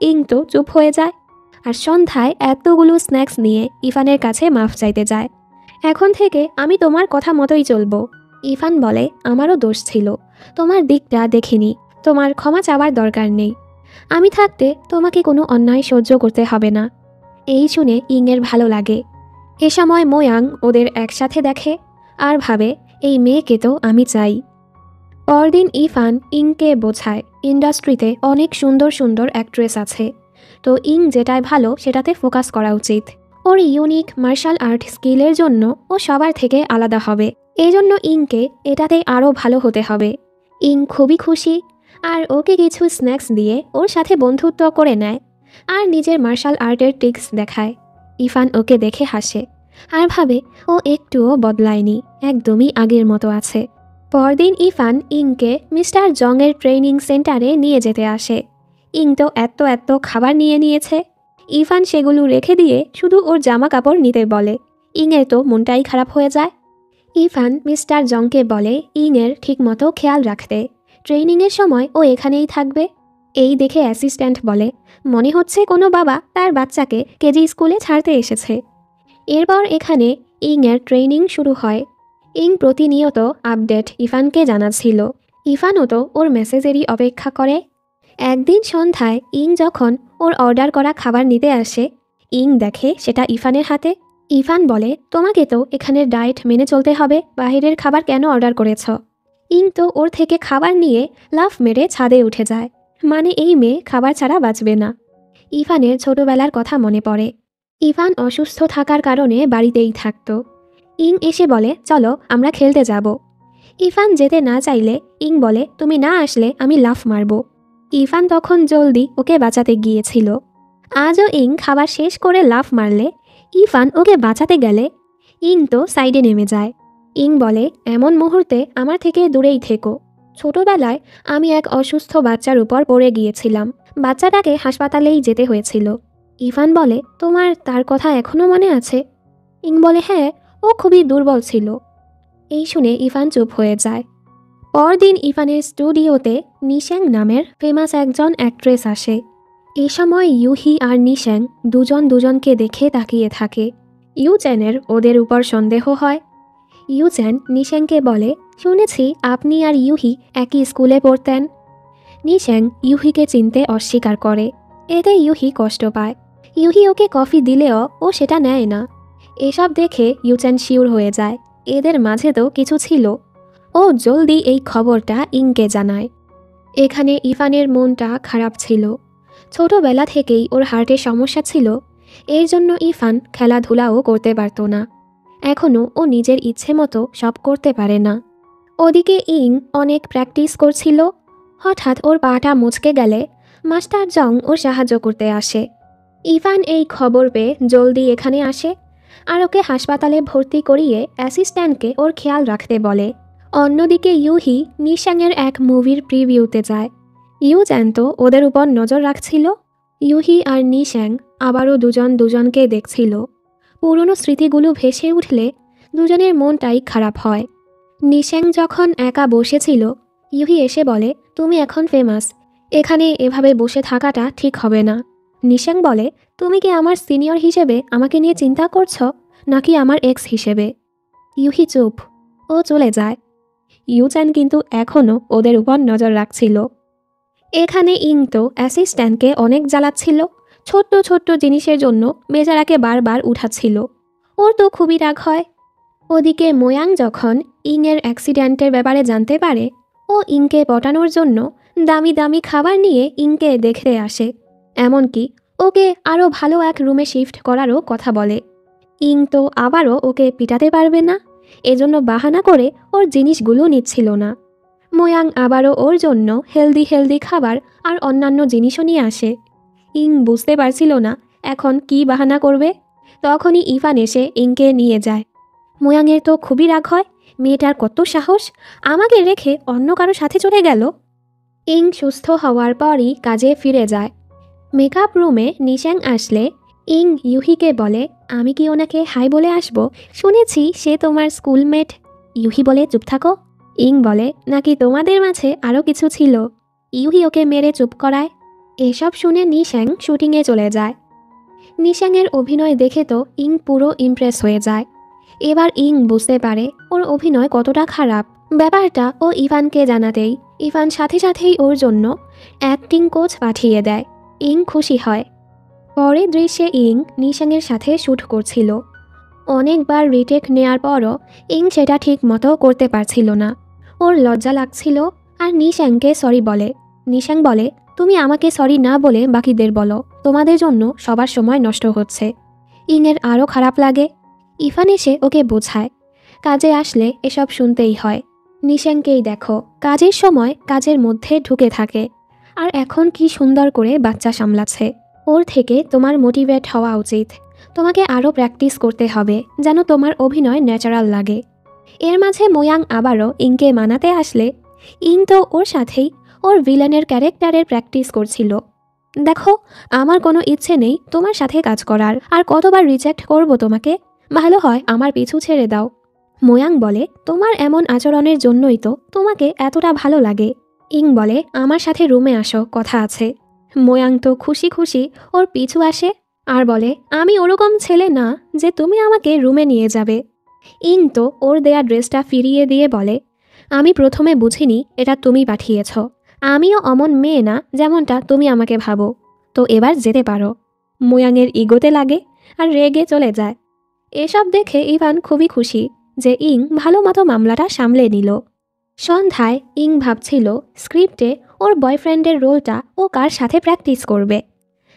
Speaker 1: ইং তো চুপ হয়ে যায়, আর সন্ধ্যায় এতগুলো স্ন্যাক্স নিয়ে ইভানের কাছে মাফ চাইতে যায়। এখন থেকে আমি তোমার কথা মতোই চলবো। ইভান বলে, আমারও দোষ ছিল, তোমার দিকটা দেখিনি, তোমার ক্ষমা চাওয়ার দরকার নেই, আমি থাকতে তোমাকে কোনো অন্যায় সহ্য করতে হবে না। এই শুনে ইংয়ের ভালো লাগে। এ সময় মোয়াং ওদের একসাথে দেখে আর ভাবে, এই মেয়েকে তো আমি চাই। পরদিন ইভান ইংকে বোঝায় ইন্ডাস্ট্রিতে অনেক সুন্দর সুন্দর অ্যাক্ট্রেস আছে, তো ইং যেটায় ভালো সেটাতে ফোকাস করা উচিত। ওর ইউনিক মার্শাল আর্ট স্কিলের জন্য ও সবার থেকে আলাদা হবে, এজন্য ইংকে এটাতে আরও ভালো হতে হবে। ইং খুবই খুশি, আর ওকে কিছু স্ন্যাক্স দিয়ে ওর সাথে বন্ধুত্ব করে নেয় আর নিজের মার্শাল আর্টের ট্রিক্স দেখায়। ইভান ওকে দেখে হাসে আর ভাবে ও একটুও বদলায়নি, একদমই আগের মতো আছে। পরদিন ইভান ইংকে মিস্টার জংয়ের ট্রেনিং সেন্টারে নিয়ে যেতে আসে। ইং তো এত খাবার নিয়ে নিয়েছে, ইভান সেগুলো রেখে দিয়ে শুধু ওর জামা কাপড় নিতে বলে। ইংয়ের তো মনটাই খারাপ হয়ে যায়। ইভান মিস্টার জংকে বলে ইংয়ের ঠিকমতো খেয়াল রাখতে, ট্রেনিংয়ের সময় ও এখানেই থাকবে। এই দেখে অ্যাসিস্ট্যান্ট বলে, মনে হচ্ছে কোনো বাবা তার বাচ্চাকে কেজি স্কুলে ছাড়তে এসেছে। এরপর এখানে ইংয়ের ট্রেনিং শুরু হয়। ইং প্রতিনিয়ত আপডেট ইভানকে জানাচ্ছিল, ইভানও তো ওর মেসেজেরই অপেক্ষা করে। একদিন সন্ধ্যায় ইং যখন ওর অর্ডার করা খাবার নিতে আসে, ইং দেখে সেটা ইভানের হাতে। ইভান বলে, তোমাকে তো এখানের ডায়েট মেনে চলতে হবে, বাইরের খাবার কেন অর্ডার করেছ? ইং তো ওর থেকে খাবার নিয়ে লাফ মেরে ছাদে উঠে যায়, মানে এই মেয়ে খাবার ছাড়া বাঁচবে না। ইভানের ছোটবেলার কথা মনে পড়ে। ইভান অসুস্থ থাকার কারণে বাড়িতেই থাকতো। ইং এসে বলে, চলো আমরা খেলতে যাব। ইভান যেতে না চাইলে ইং বলে, তুমি না আসলে আমি লাফ মারব। ইভান তখন জলদি ওকে বাঁচাতে গিয়েছিল। আজও ইং খাবার শেষ করে লাফ মারলে ইভান ওকে বাঁচাতে গেলে ইং তো সাইডে নেমে যায়। ইং বলে, এমন মুহূর্তে আমার থেকে দূরেই থেকো, ছোটবেলায় আমি এক অসুস্থ বাচ্চার উপর পড়ে গিয়েছিলাম, বাচ্চাটাকে হাসপাতালেই যেতে হয়েছিল। ইভান বলে, তোমার তার কথা এখনও মনে আছে? ইং বলে, হ্যাঁ, ও খুবই দুর্বল ছিল। এই শুনে ইভান চুপ হয়ে যায়। পরদিন ইভানের স্টুডিওতে নিশ্যাং নামের ফেমাস একজন অ্যাক্ট্রেস আসে। এই সময় ইউহি আর নিশ্যাং দুজনকে দেখে তাকিয়ে থাকে। ইউচ্যানের ওদের উপর সন্দেহ হয়। ইউচ্যান নিশ্যাংকে বলে, শুনেছি আপনি আর ইউহি একই স্কুলে পড়তেন। নিশ্যাং ইউহিকে চিনতে অস্বীকার করে, এতে ইউহি কষ্ট পায়। ইউহি ওকে কফি দিলেও ও সেটা নেয় না। এসব দেখে ইউচ্যান শিওর হয়ে যায় এদের মাঝে তো কিছু ছিল। ও জলদি এই খবরটা ইংকে জানায়। এখানে ইভানের মনটা খারাপ ছিল, ছোটবেলা থেকেই ওর হার্টের সমস্যা ছিল, এর জন্য ইভান খেলাধুলাও করতে পারত না। এখনও ও নিজের ইচ্ছে মতো সব করতে পারে না। ওদিকে ইং অনেক প্র্যাকটিস করছিল। হঠাৎ ওর পাটা মুচকে গেলে মাস্টার জং ওর সাহায্য করতে আসে। ইভান এই খবর পেয়ে জলদি এখানে আসে আর ওকে হাসপাতালে ভর্তি করিয়ে অ্যাসিস্ট্যান্টকে ওর খেয়াল রাখতে বলে। অন্যদিকে ইউহি নিশ্যাংয়ের এক মুভির প্রিভিউতে যায়। ইউচ্যান তো ওদের উপর নজর রাখছিল। ইউহি আর নিশ্যাং আবারও দুজনকে দেখছিল। পুরনো স্মৃতিগুলো ভেসে উঠলে দুজনের মনটাই খারাপ হয়। নিশ্যাং যখন একা বসেছিল, ইউহি এসে বলে, তুমি এখন ফেমাস, এখানে এভাবে বসে থাকাটা ঠিক হবে না। নিশ্যাং বলে, তুমি কি আমার সিনিয়র হিসেবে আমাকে নিয়ে চিন্তা করছো? নাকি আমার এক্স হিসেবে? ইউহি চুপ, ও চলে যায়। ইউচান কিন্তু এখনও ওদের উপর নজর রাখছিল। এখানে ইং তো অ্যাসিস্ট্যান্টকে অনেক জ্বালাচ্ছিল, ছোট্ট ছোট্ট জিনিসের জন্য বেচারাকে বারবার উঠাচ্ছিল। ওর তো খুবই রাগ হয়। ওদিকে মোয়াং যখন ইংয়ের অ্যাক্সিডেন্টের ব্যাপারে জানতে পারে, ও ইংকে পটানোর জন্য দামি দামি খাবার নিয়ে ইংকে দেখতে আসে, এমনকি ওকে আরও ভালো এক রুমে শিফট করারও কথা বলে। ইং তো আবারও ওকে পিটাতে পারবে না, এজন্য বাহানা করে ওর জিনিসগুলো নিচ্ছিল না। মোয়াং আবারও ওর জন্য হেলদি হেলদি খাবার আর অন্যান্য জিনিসও নিয়ে আসে। ইং বুঝতে পারছিল না এখন কি বাহানা করবে। তখনই ইভান এসে ইংকে নিয়ে যায়। মোয়াংয়ের তো খুবই রাগ হয়, মেয়েটার কত সাহস, আমাকে রেখে অন্য কারো সাথে চলে গেল। ইং সুস্থ হওয়ার পরই কাজে ফিরে যায়। মেকআপ রুমে নিশ্যাং আসলে ইং ইউহিকে বলে, আমি কি ওনাকে হাই বলে আসবো? শুনেছি সে তোমার স্কুলমেট। ইউহি বলে, চুপ থাকো। ইং বলে, নাকি তোমাদের মাঝে আরও কিছু ছিল? ইউহি ওকে মেরে চুপ করায়। এসব শুনে নিশ্যাং শুটিংয়ে চলে যায়। নিশ্যাংয়ের অভিনয় দেখে তো ইং পুরো ইমপ্রেস হয়ে যায়। এবার ইং বুঝতে পারে ওর অভিনয় কতটা খারাপ। ব্যাপারটা ও ইভানকে জানাতেই ইভান সাথে সাথেই ওর জন্য অ্যাক্টিং কোচ পাঠিয়ে দেয়। ইং খুশি হয়। পরের দৃশ্যে ইং নিশ্যাংয়ের সাথে শ্যুট করছিল। অনেকবার রিটেক নেয়ার পরও ইং সেটা ঠিক মতো করতে পারছিল না। ওর লজ্জা লাগছিল আর নিশ্যাংকে সরি বলে। নিশ্যাং বলে, তুমি আমাকে সরি না বলে বাকিদের বলো, তোমাদের জন্য সবার সময় নষ্ট হচ্ছে। ইংয়ের আরও খারাপ লাগে। ইভান এসে ওকে বোঝায়, কাজে আসলে এসব শুনতেই হয়। নিশ্যাংকেই দেখো, কাজের সময় কাজের মধ্যে ঢুকে থাকে, আর এখন কি সুন্দর করে বাচ্চা সামলাচ্ছে। ওর থেকে তোমার মোটিভেট হওয়া উচিত। তোমাকে আরও প্র্যাকটিস করতে হবে যেন তোমার অভিনয় ন্যাচারাল লাগে। এর মাঝে মোয়াং আবারও ইংকে মানাতে আসলে ইং তো ওর সাথেই ওর ভিলেনের ক্যারেক্টারের প্র্যাকটিস করছিল। দেখো, আমার কোনো ইচ্ছে নেই তোমার সাথে কাজ করার, আর কতবার রিজেক্ট করব তোমাকে? ভালো হয় আমার পিছু ছেড়ে দাও। মোয়াং বলে, তোমার এমন আচরণের জন্যই তো তোমাকে এতটা ভালো লাগে। ইং বলে, আমার সাথে রুমে আসো, কথা আছে। মোয়াং তো খুশি খুশি ওর পিছু আসে আর বলে, আমি ওরকম ছেলে না যে তুমি আমাকে রুমে নিয়ে যাবে। ইং তো ওর দেয়া ড্রেসটা ফিরিয়ে দিয়ে বলে, আমি প্রথমে বুঝিনি এটা তুমি পাঠিয়েছ। আমিও অমন মেয়ে না যেমনটা তুমি আমাকে ভাবো, তো এবার যেতে পারো। মোয়াংয়ের ইগোতে লাগে আর রেগে চলে যায়। এসব দেখে ইভান খুবই খুশি যে ইং ভালো মতো মামলাটা সামলে নিল। সন্ধ্যায় ইং ভাবছিল স্ক্রিপ্টে ওর বয়ফ্রেন্ডের রোলটা ও কার সাথে প্র্যাকটিস করবে।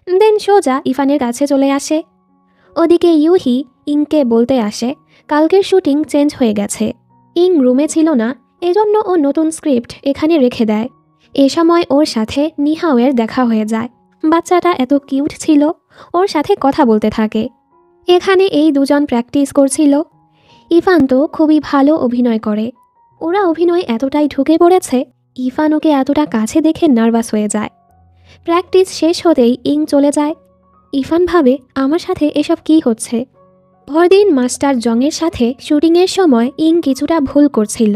Speaker 1: দেন সোজা ইভানের কাছে চলে আসে। ওদিকে ইউহি ইংকে বলতে আসে কালকের শুটিং চেঞ্জ হয়ে গেছে। ইং রুমে ছিল না, এজন্য ও নতুন স্ক্রিপ্ট এখানে রেখে দেয়। এ সময় ওর সাথে নিহাওয়ের দেখা হয়ে যায়। বাচ্চাটা এত কিউট ছিল, ওর সাথে কথা বলতে থাকে। এখানে এই দুজন প্র্যাকটিস করছিল। ইভান তো খুবই ভালো অভিনয় করে। ওরা অভিনয় এতটাই ঢুকে পড়েছে, ইভান ওকে এতটা কাছে দেখে নার্ভাস হয়ে যায়। প্র্যাকটিস শেষ হতেই ইং চলে যায়। ইভান ভাবে, আমার সাথে এসব কি হচ্ছে। পরদিন মাস্টার জংয়ের সাথে শুটিংয়ের সময় ইং কিছুটা ভুল করছিল।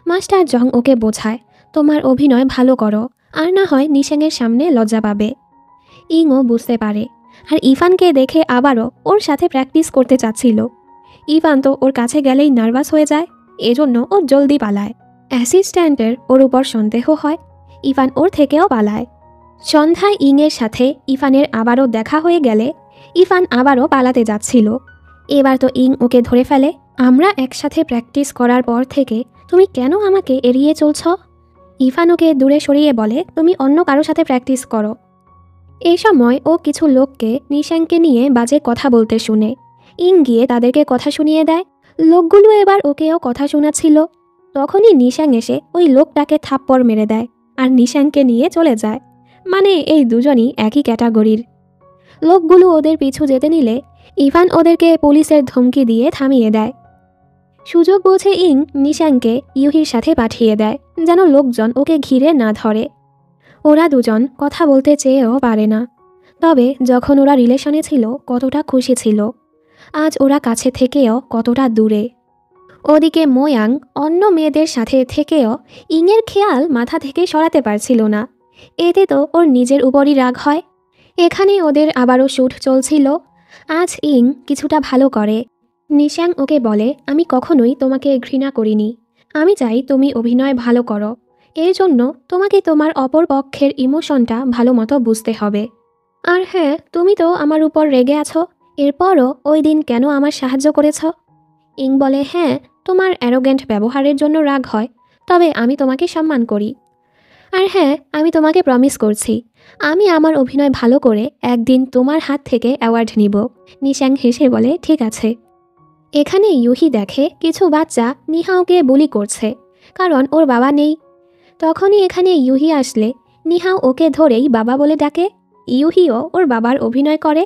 Speaker 1: মাস্টার জং ওকে বোঝায়, তোমার অভিনয় ভালো করো, আর না হয় নিশ্যাংয়ের সামনে লজ্জা পাবে। ইংও বুঝতে পারে, আর ইভানকে দেখে আবারও ওর সাথে প্র্যাকটিস করতে চাচ্ছিল। ইভান তো ওর কাছে গেলেই নার্ভাস হয়ে যায়, এজন্য ও জলদি পালায়। অ্যাসিস্ট্যান্টের ওর উপর সন্দেহ হয়, ইভান ওর থেকেও পালায়। সন্ধ্যায় ইংয়ের সাথে ইভানের আবারও দেখা হয়ে গেলে ইভান আবারও পালাতে যাচ্ছিল। এবার তো ইং ওকে ধরে ফেলে, আমরা একসাথে প্র্যাকটিস করার পর থেকে তুমি কেন আমাকে এড়িয়ে চলছ? ইভান ওকে দূরে সরিয়ে বলে, তুমি অন্য কারো সাথে প্র্যাকটিস করো। এই সময় ও কিছু লোককে নিশ্যাংকে নিয়ে বাজে কথা বলতে শুনে ইং গিয়ে তাদেরকে কথা শুনিয়ে দেয়। লোকগুলো এবার ওকেও কথা শোনাচ্ছিল। তখনই নিশ্যাং এসে ওই লোকটাকে থাপ্পড় মেরে দেয় আর নিশ্যাংকে নিয়ে চলে যায়। মানে এই দুজনই একই ক্যাটাগরির। লোকগুলো ওদের পিছু যেতে নিলে ইভান ওদেরকে পুলিশের ধমকি দিয়ে থামিয়ে দেয়। সুযোগ বুঝে ইং নিশ্যাংকে ইউহির সাথে পাঠিয়ে দেয় যেন লোকজন ওকে ঘিরে না ধরে। ওরা দুজন কথা বলতে চেয়েও পারে না, তবে যখন ওরা রিলেশনে ছিল কতটা খুশি ছিল, আজ ওরা কাছে থেকেও কতটা দূরে। ওদিকে মোয়াং অন্য মেয়েদের সাথে থেকেও ইংয়ের খেয়াল মাথা থেকে সরাতে পারছিল না। এতে তো ওর নিজের উপরই রাগ হয়। এখানে ওদের আবারও শ্যুট চলছিল। আজ ইং কিছুটা ভালো করে। নিশাং ওকে বলে, আমি কখনোই তোমাকে ঘৃণা করিনি। আমি চাই তুমি অভিনয় ভালো করো। এর জন্য তোমাকে তোমার অপর পক্ষের ইমোশনটা ভালো মতো বুঝতে হবে। আর হ্যাঁ, তুমি তো আমার উপর রেগে আছো, এরপরও ওই দিন কেন আমার সাহায্য করেছ? ইং বলে, হ্যাঁ, তোমার অ্যারোগেন্ট ব্যবহারের জন্য রাগ হয়, তবে আমি তোমাকে সম্মান করি। আর হ্যাঁ, আমি তোমাকে প্রমিস করছি, আমি আমার অভিনয় ভালো করে একদিন তোমার হাত থেকে অ্যাওয়ার্ড নিব। নিশাং হেসে বলে, ঠিক আছে। এখানে ইউহি দেখে কিছু বাচ্চা নিহাওকে বুলি করছে, কারণ ওর বাবা নেই। তখনই এখানে ইউহি আসলে নিহাও ওকে ধরেই বাবা বলে ডাকে। ইউহিও ওর বাবার অভিনয় করে।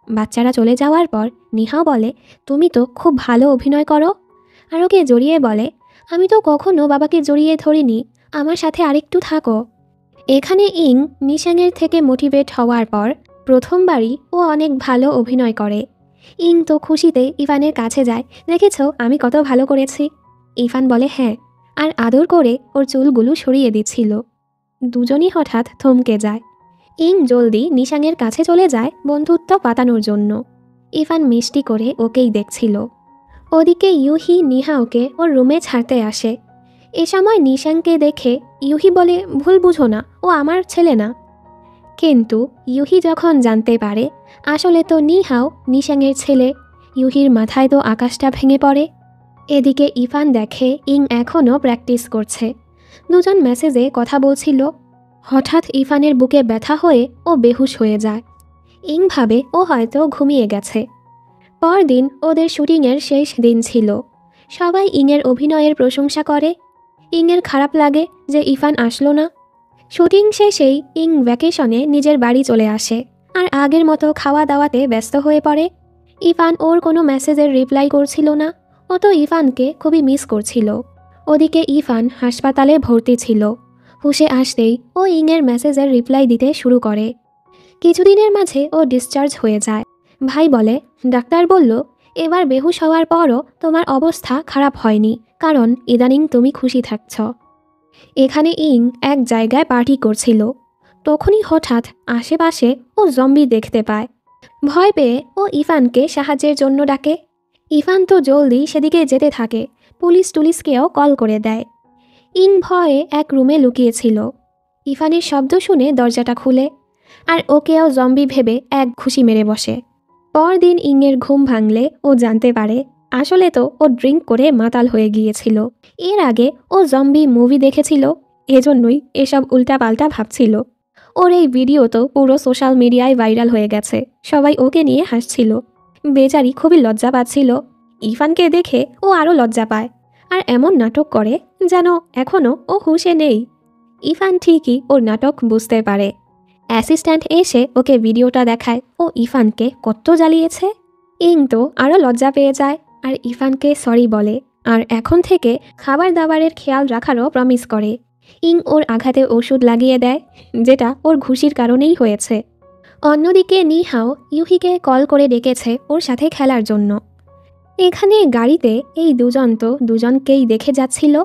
Speaker 1: বাচ্চারা চলে যাওয়ার পর নিহাও বলে, তুমি তো খুব ভালো অভিনয় করো। আর ওকে জড়িয়ে বলে, আমি তো কখনো বাবাকে জড়িয়ে ধরিনি, আমার সাথে আরেকটু থাকো। এখানে ইং নিশাংয়ের থেকে মোটিভেট হওয়ার পর প্রথমবারই ও অনেক ভালো অভিনয় করে। ইং তো খুশিতে ইভানের কাছে যায়, দেখেছো আমি কত ভালো করেছি? ইভান বলে, হ্যাঁ, আর আদর করে ওর চুলগুলো সরিয়ে দিচ্ছিল। দুজনই হঠাৎ থমকে যায়। ইং জলদি নিশাংয়ের কাছে চলে যায় বন্ধুত্ব পাতানোর জন্য। ইভান মিষ্টি করে ওকেই দেখছিল। ওদিকে ইউহি নিহাওকে ওর রুমে ছাড়তে আসে। এ সময় নিশাংকে দেখে ইউহি বলে, ভুল বুঝো না, ও আমার ছেলে না। কিন্তু ইউহি যখন জানতে পারে আসলে তো নিহাও নিশাংয়ের ছেলে, ইউহির মাথায় তো আকাশটা ভেঙে পড়ে। এদিকে ইভান দেখে ইং এখনও প্র্যাকটিস করছে। দুজন মেসেজে কথা বলছিল। হঠাৎ ইভানের বুকে ব্যথা হয়ে ও বেহুশ হয়ে যায়। ইং ভাবে ও হয়তো ঘুমিয়ে গেছে। পরদিন ওদের শুটিংয়ের শেষ দিন ছিল। সবাই ইংয়ের অভিনয়ের প্রশংসা করে। ইংয়ের খারাপ লাগে যে ইভান আসলো না। শুটিং শেষেই ইং ভ্যাকেশনে নিজের বাড়ি চলে আসে আর আগের মতো খাওয়া দাওয়াতে ব্যস্ত হয়ে পড়ে। ইভান ওর কোনো মেসেজের রিপ্লাই করছিল না। ও তো ইভানকে খুবই মিস করছিল। ওদিকে ইভান হাসপাতালে ভর্তি ছিল। হুঁশে আসতেই ও ইংয়ের মেসেজের রিপ্লাই দিতে শুরু করে। কিছুদিনের মাঝে ও ডিসচার্জ হয়ে যায়। ভাই বলে, ডাক্তার বলল এবার বেহুশ হওয়ার পরও তোমার অবস্থা খারাপ হয়নি, কারণ ইদানিং তুমি খুশি থাকছ। এখানে ইং এক জায়গায় পার্টি করছিল। তখনই হঠাৎ আশেপাশে ও জম্বি দেখতে পায়। ভয় পেয়ে ও ইভানকে সাহায্যের জন্য ডাকে। ইভান তো জলদি সেদিকে যেতে থাকে, পুলিশকেও কল করে দেয়। ইং ভয়ে এক রুমে লুকিয়েছিল। ইভানের শব্দ শুনে দরজাটা খুলে, আর ওকেও জম্বি ভেবে এক ঘুষি মেরে বসে। পরদিন ইংয়ের ঘুম ভাঙলে ও জানতে পারে আসলে তো ও ড্রিঙ্ক করে মাতাল হয়ে গিয়েছিল। এর আগে ও জম্বি মুভি দেখেছিল, এজন্যই এসব উল্টাপাল্টা ভাবছিল। ওর এই ভিডিও তো পুরো সোশ্যাল মিডিয়ায় ভাইরাল হয়ে গেছে, সবাই ওকে নিয়ে হাসছিল। বেচারি খুবই লজ্জা পাচ্ছিল। ইভানকে দেখে ও আরও লজ্জা পায় আর এমন নাটক করে যেন এখনও ও হুঁশে নেই। ইভান ঠিকই ওর নাটক বুঝতে পারে। অ্যাসিস্ট্যান্ট এসে ওকে ভিডিওটা দেখায় ও ইভানকে কত জ্বালিয়েছে। ইং তো আরও লজ্জা পেয়ে যায় আর ইভানকে সরি বলে, আর এখন থেকে খাবার দাবারের খেয়াল রাখারও প্রমিস করে। ইং ওর আঘাতে ওষুধ লাগিয়ে দেয়, যেটা ওর ঘুষির কারণেই হয়েছে। অন্যদিকে নিহাও ইউহিকে কল করে ডেকেছে ওর সাথে খেলার জন্য। এখানে গাড়িতে এই দুজন তো দুজনকেই দেখে যাচ্ছিল।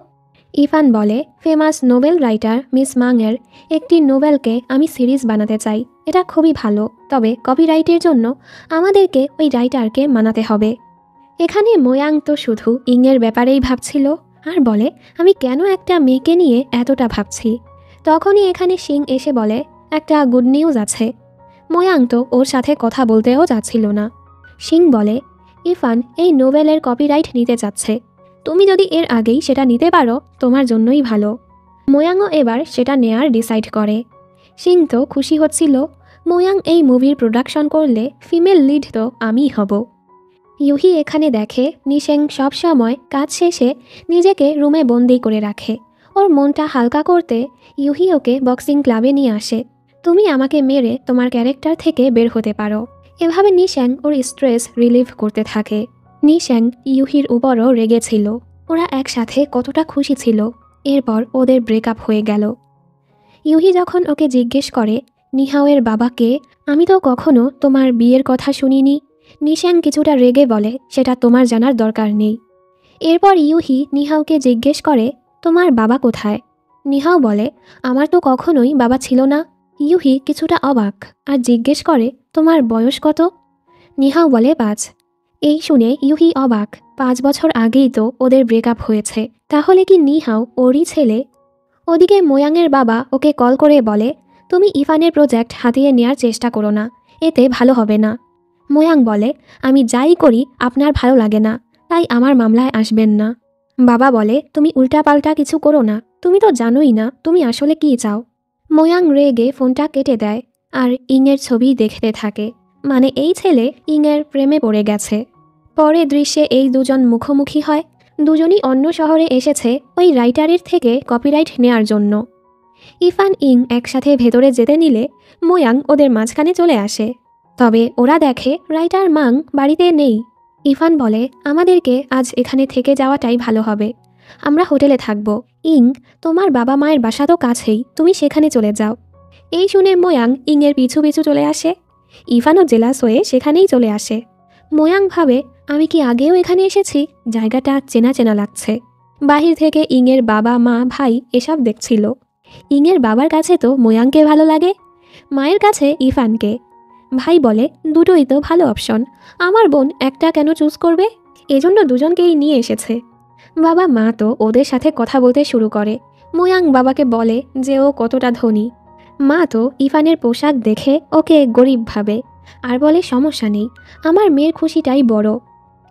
Speaker 1: ইভান বলে, ফেমাস নোবেল রাইটার মিস মাংয়ের একটি নোবেলকে আমি সিরিজ বানাতে চাই, এটা খুবই ভালো, তবে কপিরাইটের জন্য আমাদেরকে ওই রাইটারকে মানাতে হবে। এখানে মোয়াং তো শুধু ইংয়ের ব্যাপারেই ভাবছিল আর বলে, আমি কেন একটা মেয়েকে নিয়ে এতটা ভাবছি। তখনই এখানে সিং এসে বলে, একটা গুড নিউজ আছে। মোয়াং তো ওর সাথে কথা বলতেও যাচ্ছিল না। সিং বলে, ইরফান এই নোবেলের কপিরাইট নিতে চাচ্ছে, তুমি যদি এর আগেই সেটা নিতে পারো তোমার জন্যই ভালো। মোয়াংও এবার সেটা নেয়ার ডিসাইড করে। সিং তো খুশি হচ্ছিল, মোয়াং এই মুভির প্রোডাকশন করলে ফিমেল লিড তো আমিই হব। ইউহি এখানে দেখে নিশেং সবসময় কাজ শেষে নিজেকে রুমে বন্দি করে রাখে। ওর মনটা হালকা করতে ইউহি ওকে বক্সিং ক্লাবে নিয়ে আসে। তুমি আমাকে মেরে তোমার ক্যারেক্টার থেকে বের হতে পারো। এভাবে নিশেং ওর স্ট্রেস রিলিভ করতে থাকে। নিশেং ইউহির উপরও রেগেছিল। ওরা একসাথে কতটা খুশি ছিল। এরপর ওদের ব্রেকআপ হয়ে গেল। ইউহি যখন ওকে জিজ্ঞেস করে, নিহাওয়ের বাবাকে, আমি তো কখনো তোমার বিয়ের কথা শুনিনি। নিশেং কিছুটা রেগে বলে, সেটা তোমার জানার দরকার নেই। এরপর ইউহি নিহাওকে জিজ্ঞেস করে, তোমার বাবা কোথায়? নিহাও বলে, আমার তো কখনোই বাবা ছিল না। ইউহি কিছুটা অবাক আর জিজ্ঞেস করে, তোমার বয়স কত? নিহাও বলে 5। এই শুনে ইউহি অবাক। 5 বছর আগেই তো ওদের ব্রেকআপ হয়েছে, তাহলে কি নিহাও ওরই ছেলে? ওদিকে মোয়াংয়ের বাবা ওকে কল করে বলে, তুমি ইফানের প্রজেক্ট হাতিয়ে নেওয়ার চেষ্টা করো না, এতে ভালো হবে না। মোয়াং বলে, আমি যাই করি আপনার ভালো লাগে না, তাই আমার মামলায় আসবেন না। বাবা বলে, তুমি উল্টাপাল্টা কিছু করো না, তুমি তো জানোই না তুমি আসলে কি চাও। মোয়াং রেগে ফোনটা কেটে দেয় আর ইংয়ের ছবি দেখতে থাকে। মানে এই ছেলে ইংয়ের প্রেমে পড়ে গেছে। পরের দৃশ্যে এই দুজন মুখোমুখি হয়। দুজনই অন্য শহরে এসেছে ওই রাইটারের থেকে কপিরাইট নেয়ার জন্য। ইফান ইং একসাথে ভেতরে যেতে নিলে মোয়াং ওদের মাঝখানে চলে আসে। তবে ওরা দেখে রাইটার মাং বাড়িতে নেই। ইফান বলে, আমাদেরকে আজ এখানে থেকে যাওয়াটাই ভালো হবে, আমরা হোটেলে থাকব। ইং, তোমার বাবা মায়ের বাসা তো কাছেই, তুমি সেখানে চলে যাও। এই শুনে মোয়াং ইংয়ের পিছু পিছু চলে আসে। ইফানও জেলাস হয়ে সেখানেই চলে আসে। মোয়াং ভাবে, আমি কি আগেও এখানে এসেছি? জায়গাটা চেনা চেনা লাগছে। বাহির থেকে ইংয়ের বাবা মা ভাই এসব দেখছিল। ইংয়ের বাবার কাছে তো মোয়াংকে ভালো লাগে, মায়ের কাছে ইফানকে। ভাই বলে, দুটোই তো ভালো অপশন, আমার বোন একটা কেন চুজ করবে? এজন্য দুজনকেই নিয়ে এসেছে। বাবা মা তো ওদের সাথে কথা বলতে শুরু করে। মোয়াং বাবাকে বলে যে ও কতটা ধনী। মা তো ইফানের পোশাক দেখে ওকে গরিব ভাবে আর বলে, সমস্যা নেই, আমার মেয়ের খুশিটাই বড়।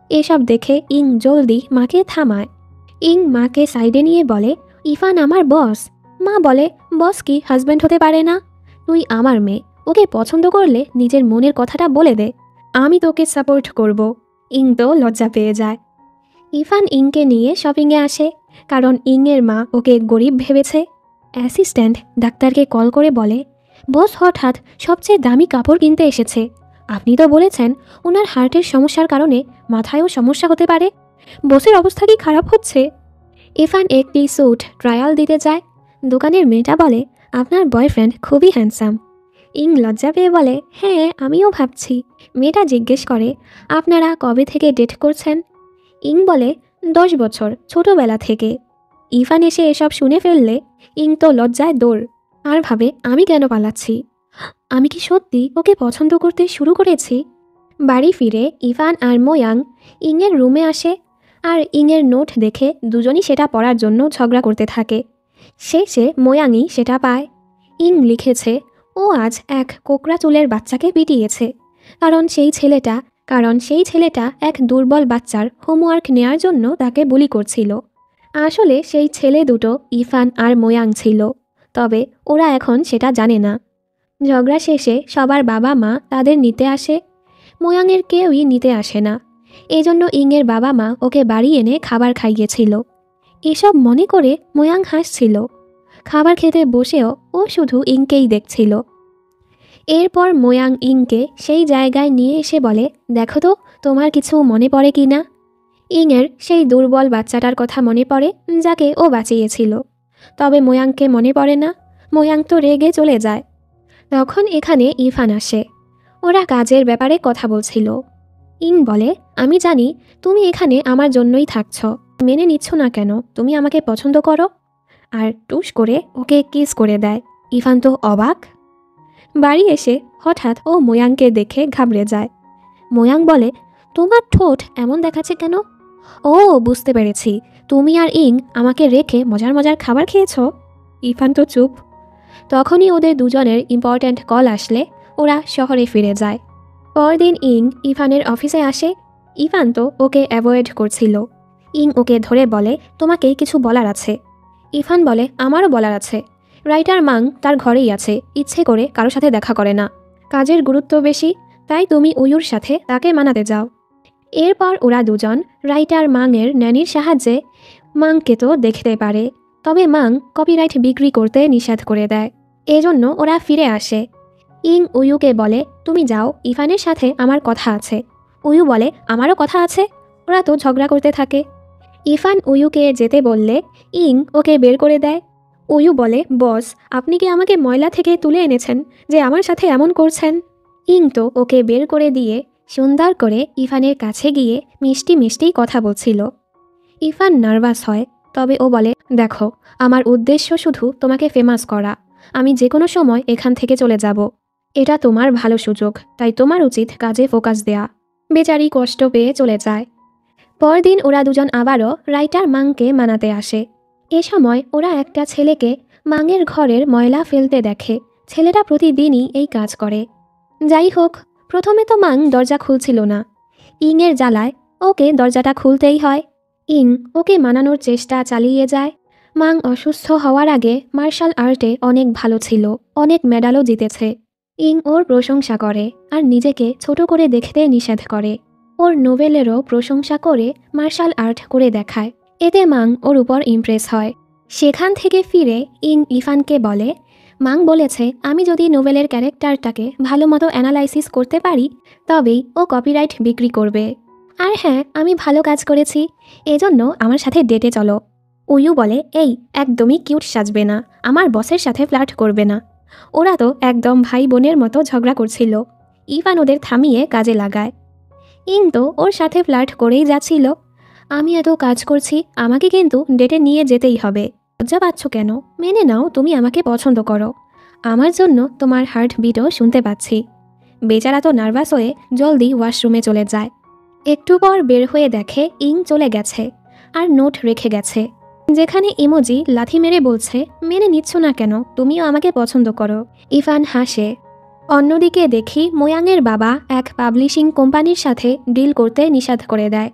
Speaker 1: এসব দেখে ইং জলদি মাকে থামায়। ইং মাকে সাইডে নিয়ে বলে, ইফান আমার বস। মা বলে, বস কি হাজব্যান্ড হতে পারে না? তুই আমার মেয়ে, ওকে পছন্দ করলে নিজের মনের কথাটা বলে দে, আমি তোকে সাপোর্ট করব। ইং তো লজ্জা পেয়ে যায়। ইফান ইংকে নিয়ে শপিংয়ে আসে, কারণ ইংয়ের মা ওকে গরিব ভেবেছে। অ্যাসিস্ট্যান্ট ডাক্তারকে কল করে বলে, বস হঠাৎ সবচেয়ে দামি কাপড় কিনতে এসেছে, আপনি তো বলেছেন ওনার হার্টের সমস্যার কারণে মাথায়ও সমস্যা হতে পারে, বসের অবস্থা কি খারাপ হচ্ছে? ইফান একটি স্যুট ট্রায়াল দিতে যায়। দোকানের মেয়েটা বলে, আপনার বয়ফ্রেন্ড খুবই হ্যান্ডসাম। ইং লজ্জা পেয়ে বলে, হ্যাঁ আমিও ভাবছি। মেয়েটা জিজ্ঞেস করে, আপনারা কবে থেকে ডেট করছেন? ইং বলে, 10 বছর, ছোটবেলা থেকে। ইফান এসে এসব শুনে ফেললে ইং তো লজ্জায় দৌড় আর ভাবে, আমি কেন পালাচ্ছি? আমি কি সত্যি ওকে পছন্দ করতে শুরু করেছি? বাড়ি ফিরে ইফান আর মোয়াং ইংয়ের রুমে আসে আর ইংয়ের নোট দেখে দুজনই সেটা পড়ার জন্য ঝগড়া করতে থাকে। শেষে মোয়াংই সেটা পায়। ইং লিখেছে, ও আজ এক কোকড়া চুলের বাচ্চাকে পিটিয়েছে, কারণ সেই ছেলেটা এক দুর্বল বাচ্চার হোমওয়ার্ক নেয়ার জন্য তাকে বুলি করছিল। আসলে সেই ছেলে দুটো ইফান আর মোয়াং ছিল, তবে ওরা এখন সেটা জানে না। ঝগড়া শেষে সবার বাবা মা তাদের নিতে আসে। মোয়াংয়ের কেউই নিতে আসে না, এজন্য ইংয়ের বাবা মা ওকে বাড়ি এনে খাবার খাইয়েছিল। এসব মনে করে মোয়াং হাসছিল। খাবার খেতে বসেও ও শুধু ইংকেই দেখছিল। এরপর মোয়াং ইংকে সেই জায়গায় নিয়ে এসে বলে, দেখো তো তোমার কিছু মনে পড়ে কি না? ইংয়ের সেই দুর্বল বাচ্চাটার কথা মনে পড়ে, যাকে ও বাঁচিয়েছিল। তবে মোয়াংকে মনে পড়ে না। মোয়াং তো রেগে চলে যায়। তখন এখানে ইরফান আসে। ওরা কাজের ব্যাপারে কথা বলছিল। ইং বলে, আমি জানি তুমি এখানে আমার জন্যই থাকছ, মেনে নিচ্ছ না কেন? তুমি আমাকে পছন্দ করো। আর টুস করে ওকে কিস করে দেয়। ইরফান তো অবাক। বাড়ি এসে হঠাৎ ও মোয়াংকে দেখে ঘাবড়ে যায়। মোয়াং বলে, তোমার ঠোঁট এমন দেখাচ্ছে কেন? ও বুঝতে পেরেছি, তুমি আর ইং আমাকে রেখে মজার মজার খাবার খেয়েছ। ইরফান তো চুপ। তখনই ওদের দুজনের ইম্পর্ট্যান্ট কল আসলে ওরা শহরে ফিরে যায়। পরদিন ইং ইরফানের অফিসে আসে। ইরফান তো ওকে অ্যাভয়েড করছিল। ইং ওকে ধরে বলে, তোমাকে কিছু বলার আছে। ইরফান বলে, আমারও বলার আছে। রাইটার মাং তার ঘরেই আছে, ইচ্ছে করে কারোর সাথে দেখা করে না, কাজের গুরুত্ব বেশি, তাই তুমি উয়ুর সাথে তাকে মানাতে যাও। এরপর ওরা দুজন রাইটার মাংয়ের ন্যানির সাহায্যে মাংকে তো দেখতে পারে, তবে মাং কপিরাইট বিক্রি করতে নিষেধ করে দেয়। এজন্য ওরা ফিরে আসে। ইং উয়ুকে বলে, তুমি যাও, ইরফানের সাথে আমার কথা আছে। উয়ু বলে, আমারও কথা আছে। ওরা তো ঝগড়া করতে থাকে। ইরফান উয়ুকে যেতে বললে ইং ওকে বের করে দেয়। উয়ু বলে, বস আপনি কি আমাকে ময়লা থেকে তুলে এনেছেন যে আমার সাথে এমন করছেন? ইং তো ওকে বের করে দিয়ে সুন্দর করে ইরফানের কাছে গিয়ে মিষ্টি মিষ্টি কথা বলছিল। ইরফান নার্ভাস হয়, তবে ও বলে, দেখো আমার উদ্দেশ্য শুধু তোমাকে ফেমাস করা, আমি যে কোনো সময় এখান থেকে চলে যাব। এটা তোমার ভালো সুযোগ, তাই তোমার উচিত কাজে ফোকাস দেয়া। বেচারি কষ্ট পেয়ে চলে যায়। পরদিন ওরা দুজন আবারও রাইটার মাংকে মানাতে আসে। এ সময় ওরা একটা ছেলেকে মাংয়ের ঘরের ময়লা ফেলতে দেখে। ছেলেটা প্রতিদিনই এই কাজ করে। যাই হোক, প্রথমে তো মাং দরজা খুলছিল না। ইংয়ের জ্বালায় ওকে দরজাটা খুলতেই হয়। ইং ওকে মানানোর চেষ্টা চালিয়ে যায়। মাং অসুস্থ হওয়ার আগে মার্শাল আর্টে অনেক ভালো ছিল, অনেক মেডালও জিতেছে। ইং ওর প্রশংসা করে আর নিজেকে ছোট করে দেখতে নিষেধ করে। ওর নোভেলেরও প্রশংসা করে মার্শাল আর্ট করে দেখায়। এতে মাং ওর উপর ইমপ্রেস হয়। সেখান থেকে ফিরে ইং ইফানকে বলে, মাং বলেছে আমি যদি নোভেলের ক্যারেক্টারটাকে ভালো মতো অ্যানালাইসিস করতে পারি তবেই ও কপিরাইট বিক্রি করবে। আর হ্যাঁ, আমি ভালো কাজ করেছি, এজন্য আমার সাথে ডেটে চলো। উইউ বলে, এই একদমই কিউট সাজবে না, আমার বসের সাথে ফ্লার্ট করবে না। ওরা তো একদম ভাই বোনের মতো ঝগড়া করছিল। ইভান ওদের থামিয়ে কাজে লাগায়। ইং তো ওর সাথে ফ্লার্ট করেই যাচ্ছিল। আমি এত কাজ করছি, আমাকে কিন্তু ডেটে নিয়ে যেতেই হবে। লজ্জা পাচ্ছ কেন? মেনে নাও তুমি আমাকে পছন্দ করো। আমার জন্য তোমার হার্ট বিটও শুনতে পাচ্ছি। বেচারা তো নার্ভাস হয়ে জলদি ওয়াশরুমে চলে যায়। একটু পর বের হয়ে দেখে ইং চলে গেছে আর নোট রেখে গেছে, যেখানে ইমোজি লাথি মেরে বলছে, মেনে নিচ্ছ না কেন? তুমিও আমাকে পছন্দ করো। ইফান হাসে। অন্যদিকে দেখি মোয়াংয়ের বাবা এক পাবলিশিং কোম্পানির সাথে ডিল করতে নিষেধ করে দেয়।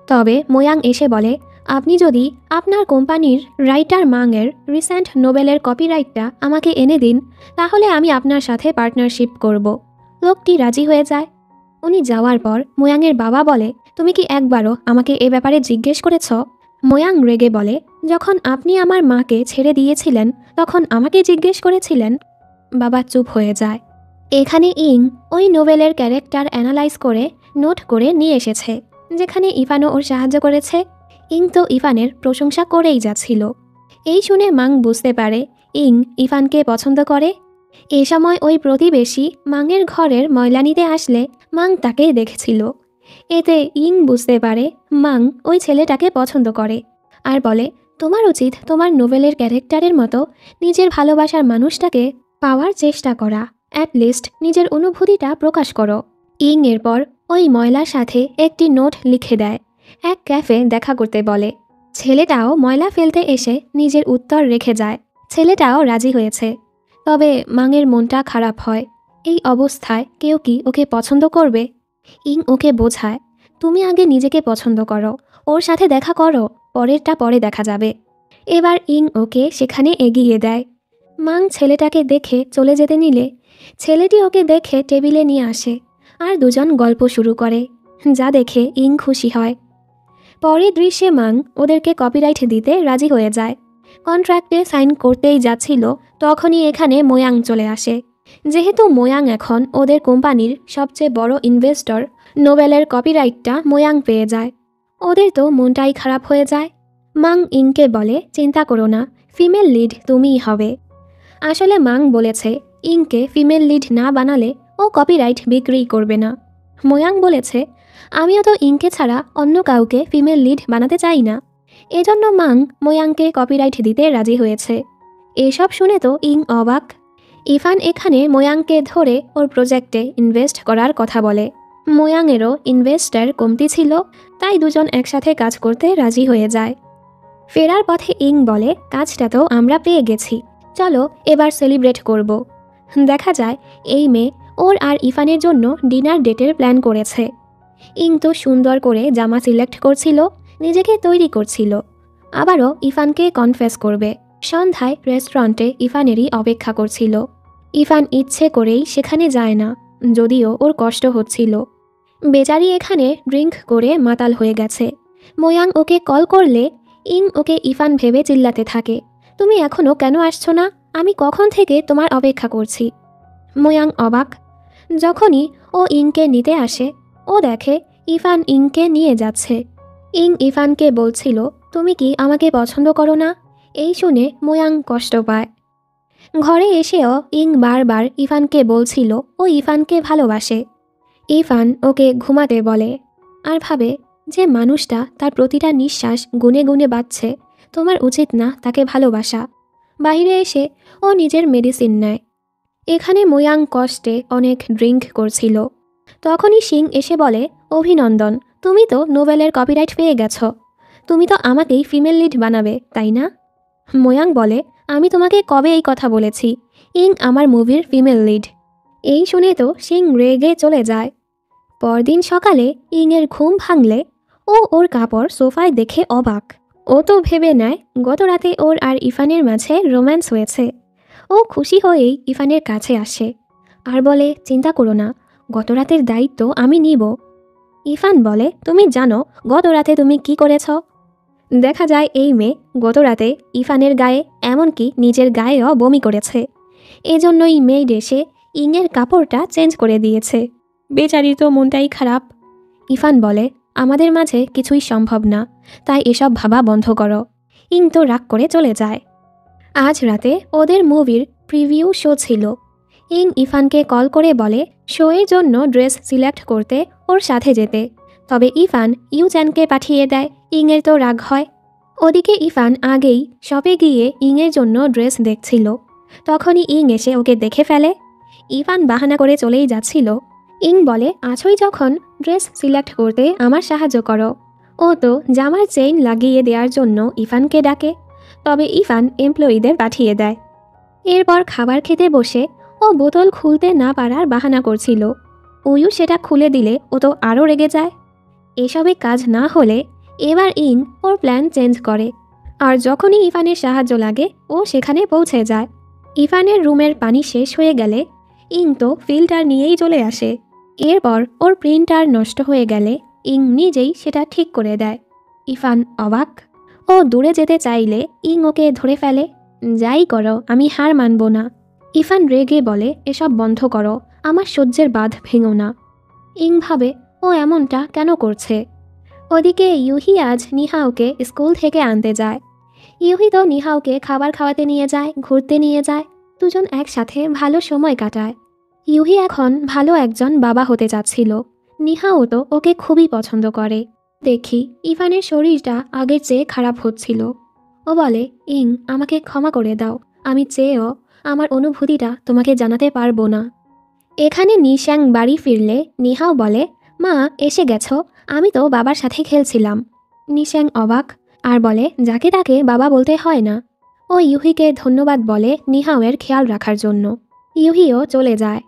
Speaker 1: তবে মোয়াং এসে বলে, আপনি যদি আপনার কোম্পানির রাইটার মাংয়ের রিসেন্ট নোবেলের কপিরাইটটা আমাকে এনে দিন, তাহলে আমি আপনার সাথে পার্টনারশিপ করব। লোকটি রাজি হয়ে যায়। উনি যাওয়ার পর মোয়াংয়ের বাবা বলে, তুমি কি একবারও আমাকে এ ব্যাপারে জিজ্ঞেস করেছ? মোয়াং রেগে বলে, যখন আপনি আমার মাকে ছেড়ে দিয়েছিলেন তখন আমাকে জিজ্ঞেস করেছিলেন। বাবা চুপ হয়ে যায়। এখানে ইং ওই নোভেলের ক্যারেক্টার অ্যানালাইজ করে নোট করে নিয়ে এসেছে, যেখানে ইভানও ওর সাহায্য করেছে। ইং তো ইভানের প্রশংসা করেই যাচ্ছিল। এই শুনে মাং বুঝতে পারে ইং ইভানকে পছন্দ করে। এ সময় ওই প্রতিবেশী মাংয়ের ঘরের ময়লা নিতে আসলে মাং তাকে দেখেছিল। এতে ইং বুঝতে পারে মাং ওই ছেলেটাকে পছন্দ করে আর বলে, তোমার উচিত তোমার নোভেলের ক্যারেক্টারের মতো নিজের ভালোবাসার মানুষটাকে পাওয়ার চেষ্টা করা। অ্যাটলিস্ট নিজের অনুভূতিটা প্রকাশ করো। ইং এরপর ওই ময়লার সাথে একটি নোট লিখে দেয়, এক ক্যাফে দেখা করতে বলে। ছেলেটাও ময়লা ফেলতে এসে নিজের উত্তর রেখে যায়। ছেলেটাও রাজি হয়েছে। তবে মাংয়ের মনটা খারাপ হয়। এই অবস্থায় কেউ কি ওকে পছন্দ করবে? ইং ওকে বোঝায়, তুমি আগে নিজেকে পছন্দ করো, ওর সাথে দেখা করো, পরেরটা পরে দেখা যাবে। এবার ইং ওকে সেখানে এগিয়ে দেয়। মাং ছেলেটাকে দেখে চলে যেতে নিলে ছেলেটি ওকে দেখে টেবিলে নিয়ে আসে আর দুজন গল্প শুরু করে, যা দেখে ইং খুশি হয়। পরের দৃশ্যে মাং ওদেরকে কপিরাইট দিতে রাজি হয়ে যায়। কন্ট্রাক্টে সাইন করতেই যাচ্ছিল তখনই এখানে মোয়াং চলে আসে। যেহেতু মোয়াং এখন ওদের কোম্পানির সবচেয়ে বড় ইনভেস্টর, নোবেলের কপিরাইটটা মোয়াং পেয়ে যায়। ওদের তো মনটাই খারাপ হয়ে যায়। মাং ইংকে বলে, চিন্তা করো না, ফিমেল লিড তুমিই হবে। আসলে মাং বলেছে ইংকে ফিমেল লিড না বানালে ও কপিরাইট বিক্রি করবে না। মোয়াং বলেছে, আমিও তো ইংকে ছাড়া অন্য কাউকে ফিমেল লিড বানাতে চাই না। এজন্য মাং মোয়াংকে কপিরাইট দিতে রাজি হয়েছে। এসব শুনে তো ইং অবাক। ইফান এখানে মোয়াংকে ধরে ওর প্রজেক্টে ইনভেস্ট করার কথা বলে। মোয়াংয়েরও ইনভেস্টার কমতি ছিল, তাই দুজন একসাথে কাজ করতে রাজি হয়ে যায়। ফেরার পথে ইং বলে, কাজটা তো আমরা পেয়ে গেছি, চলো এবার সেলিব্রেট করব। দেখা যায় এই মেয়ে ওর আর ইফানের জন্য ডিনার ডেটের প্ল্যান করেছে। ইং তো সুন্দর করে জামা সিলেক্ট করছিল, নিজেকে তৈরি করছিল, আবারও ইফানকে কনফেস করবে। সন্ধ্যায় রেস্টুরেন্টে ইফানেরই অপেক্ষা করছিল। ইফান ইচ্ছে করেই সেখানে যায় না, যদিও ওর কষ্ট হচ্ছিল। বেচারি এখানে ড্রিঙ্ক করে মাতাল হয়ে গেছে। মোয়াং ওকে কল করলে ইং ওকে ইফান ভেবে চিল্লাতে থাকে, তুমি এখনও কেন আসছো না? আমি কখন থেকে তোমার অপেক্ষা করছি। মোয়াং অবাক। যখনই ও ইংকে নিতে আসে ও দেখে ইফান ইংকে নিয়ে যাচ্ছে। ইং ইফানকে বলছিল, তুমি কি আমাকে পছন্দ করো না? এই শুনে মোয়াং কষ্ট পায়। ঘরে এসেও ইং বারবার ইফানকে বলছিল ও ইফানকে ভালোবাসে। ইফান ওকে ঘুমাতে বলে আর ভাবে যে মানুষটা তার প্রতিটা নিঃশ্বাস গুনে গুনে বাঁচছে, তোমার উচিত না তাকে ভালোবাসা। বাইরে এসে ও নিজের মেডিসিন নেয়। এখানে মোয়াং কষ্টে অনেক ড্রিঙ্ক করছিল। তখনই সিং এসে বলে, অভিনন্দন, তুমি তো নোবেলের কপিরাইট পেয়ে গেছো। তুমি তো আমাকেই ফিমেল লিড বানাবে, তাই না? ময়াং বলে, আমি তোমাকে কবে এই কথা বলেছি? ইং আমার মুভির ফিমেল লিড। এই শুনে তো সিং রেগে চলে যায়। পরদিন সকালে ইংয়ের ঘুম ভাঙলে ও ওর কাপড় সোফায় দেখে অবাক। ও তো ভেবে নেয় গত রাতে ওর আর ইফানের মাঝে রোম্যান্স হয়েছে। ও খুশি হয়েই ইফানের কাছে আসে আর বলে, চিন্তা করো না, গত রাতের দায়িত্ব আমি নিব। ইফান বলে, তুমি জানো গত রাতে তুমি কি করেছ? দেখা যায় এই মেয়ে গত রাতে ইফানের গায়ে, এমনকি নিজের গায়েও বমি করেছে। এজন্যই মেয়েড এসে ইংয়ের কাপড়টা চেঞ্জ করে দিয়েছে। বেচারির তো মনটাই খারাপ। ইফান বলে, আমাদের মাঝে কিছুই সম্ভব না, তাই এসব ভাবা বন্ধ করো। ইং তো রাগ করে চলে যায়। আজ রাতে ওদের মুভির প্রিভিউ শো ছিল। ইং ইফানকে কল করে বলে শোয়ের জন্য ড্রেস সিলেক্ট করতে ওর সাথে যেতে। তবে ইফান ইউচ্যানকে পাঠিয়ে দেয়। ইংয়ের তো রাগ হয়। ওদিকে ইফান আগেই শপে গিয়ে ইংয়ের জন্য ড্রেস দেখছিল। তখনই ইং এসে ওকে দেখে ফেলে। ইফান বাহানা করে চলেই যাচ্ছিল। ইং বলে, আছোই যখন, ড্রেস সিলেক্ট করতে আমার সাহায্য করো। ও তো জামার চেইন লাগিয়ে দেওয়ার জন্য ইফানকে ডাকে। তবে ইফান এমপ্লয়িদের পাঠিয়ে দেয়। এরপর খাবার খেতে বসে ও বোতল খুলতে না পারার বাহানা করছিল। উয়ু সেটা খুলে দিলে ও তো আরও রেগে যায়। এসবে কাজ না হলে এবার ইং ওর প্ল্যান চেঞ্জ করে। আর যখনই ইফানের সাহায্য লাগে ও সেখানে পৌঁছে যায়। ইফানের রুমের পানি শেষ হয়ে গেলে ইং তো ফিল্টার নিয়েই চলে আসে। এরপর ওর প্রিন্টার নষ্ট হয়ে গেলে ইং নিজেই সেটা ঠিক করে দেয়। ইফান অবাক। ও দূরে যেতে চাইলে ইং ওকে ধরে ফেলে। যাই করো, আমি হার মানব না। ইফান রেগে বলে, এসব বন্ধ করো, আমার সহ্যের বাঁধ ভেঙো না। ইং ভাবে ও এমনটা কেন করছে। ওদিকে ইউহি আজ নিহাওকে স্কুল থেকে আনতে যায়। ইউহি তো নিহাওকে খাবার খাওয়াতে নিয়ে যায়, ঘুরতে নিয়ে যায়। দুজন একসাথে ভালো সময় কাটায়। ইউহি এখন ভালো একজন বাবা হতে যাচ্ছিল। নিহাও তো ওকে খুবই পছন্দ করে। দেখি ইফানের শরীরটা আগের চেয়ে খারাপ হচ্ছিল। ও বলে, ইং আমাকে ক্ষমা করে দাও, আমি চেয়েও আমার অনুভূতিটা তোমাকে জানাতে পারবো না। এখানে নিশ্যাং বাড়ি ফিরলে নিহাও বলে, মা এসে গেছো, আমি তো বাবার সাথে খেলছিলাম। নিশ্যাং অবাক আর বলে, যাকে তাকে বাবা বলতে হয় না। ও ইউহিকে ধন্যবাদ বলে নিহাওয়ের খেয়াল রাখার জন্য। ইউহিও চলে যায়।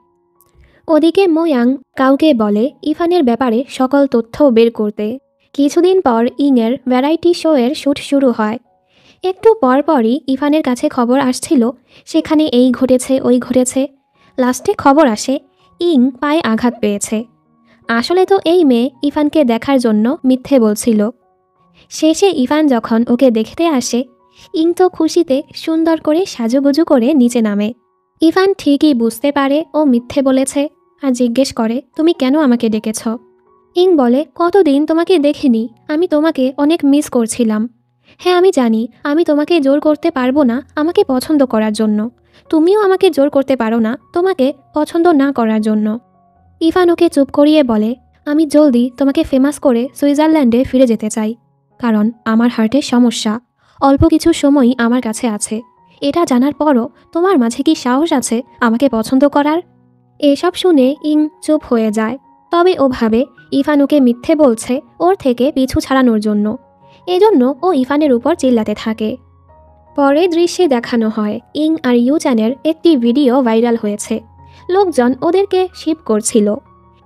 Speaker 1: ওদিকে মোয়াং কাউকে বলে ইফানের ব্যাপারে সকল তথ্য বের করতে। কিছুদিন পর ইংয়ের ভ্যারাইটি শোয়ের শ্যুট শুরু হয়। একটু পরপরই ইফানের কাছে খবর আসছিল, সেখানে এই ঘটেছে ওই ঘটেছে। লাস্টে খবর আসে ইং পায়ে আঘাত পেয়েছে। আসলে তো এই মেয়ে ইফানকে দেখার জন্য মিথ্যে বলছিল। শেষে ইফান যখন ওকে দেখতে আসে, ইং তো খুশিতে সুন্দর করে সাজুগুজু করে নিচে নামে। ইফান ঠিকই বুঝতে পারে ও মিথ্যে বলেছে আর জিজ্ঞেস করে, তুমি কেন আমাকে ডেকেছ? ইং বলে, কতদিন তোমাকে দেখিনি, আমি তোমাকে অনেক মিস করছিলাম। হ্যাঁ আমি জানি, আমি তোমাকে জোর করতে পারবো না আমাকে পছন্দ করার জন্য। তুমিও আমাকে জোর করতে পারো না তোমাকে পছন্দ না করার জন্য। ইফান ওকে চুপ করিয়ে বলে, আমি জলদি তোমাকে ফেমাস করে সুইজারল্যান্ডে ফিরে যেতে চাই, কারণ আমার হার্টের সমস্যা। অল্প কিছু সময়ই আমার কাছে আছে। এটা জানার পরও তোমার মাঝে কি সাহস আছে আমাকে পছন্দ করার? এসব শুনে ইং চুপ হয়ে যায়। তবে ও ভাবে ইফান ওকে মিথ্যে বলছে ওর থেকে পিছু ছাড়ানোর জন্য। এজন্য ও ইফানের উপর চিল্লাতে থাকে। পরের দৃশ্যে দেখানো হয় ইং আর ইউচ্যানের একটি ভিডিও ভাইরাল হয়েছে। লোকজন ওদেরকে শিপ করছিল।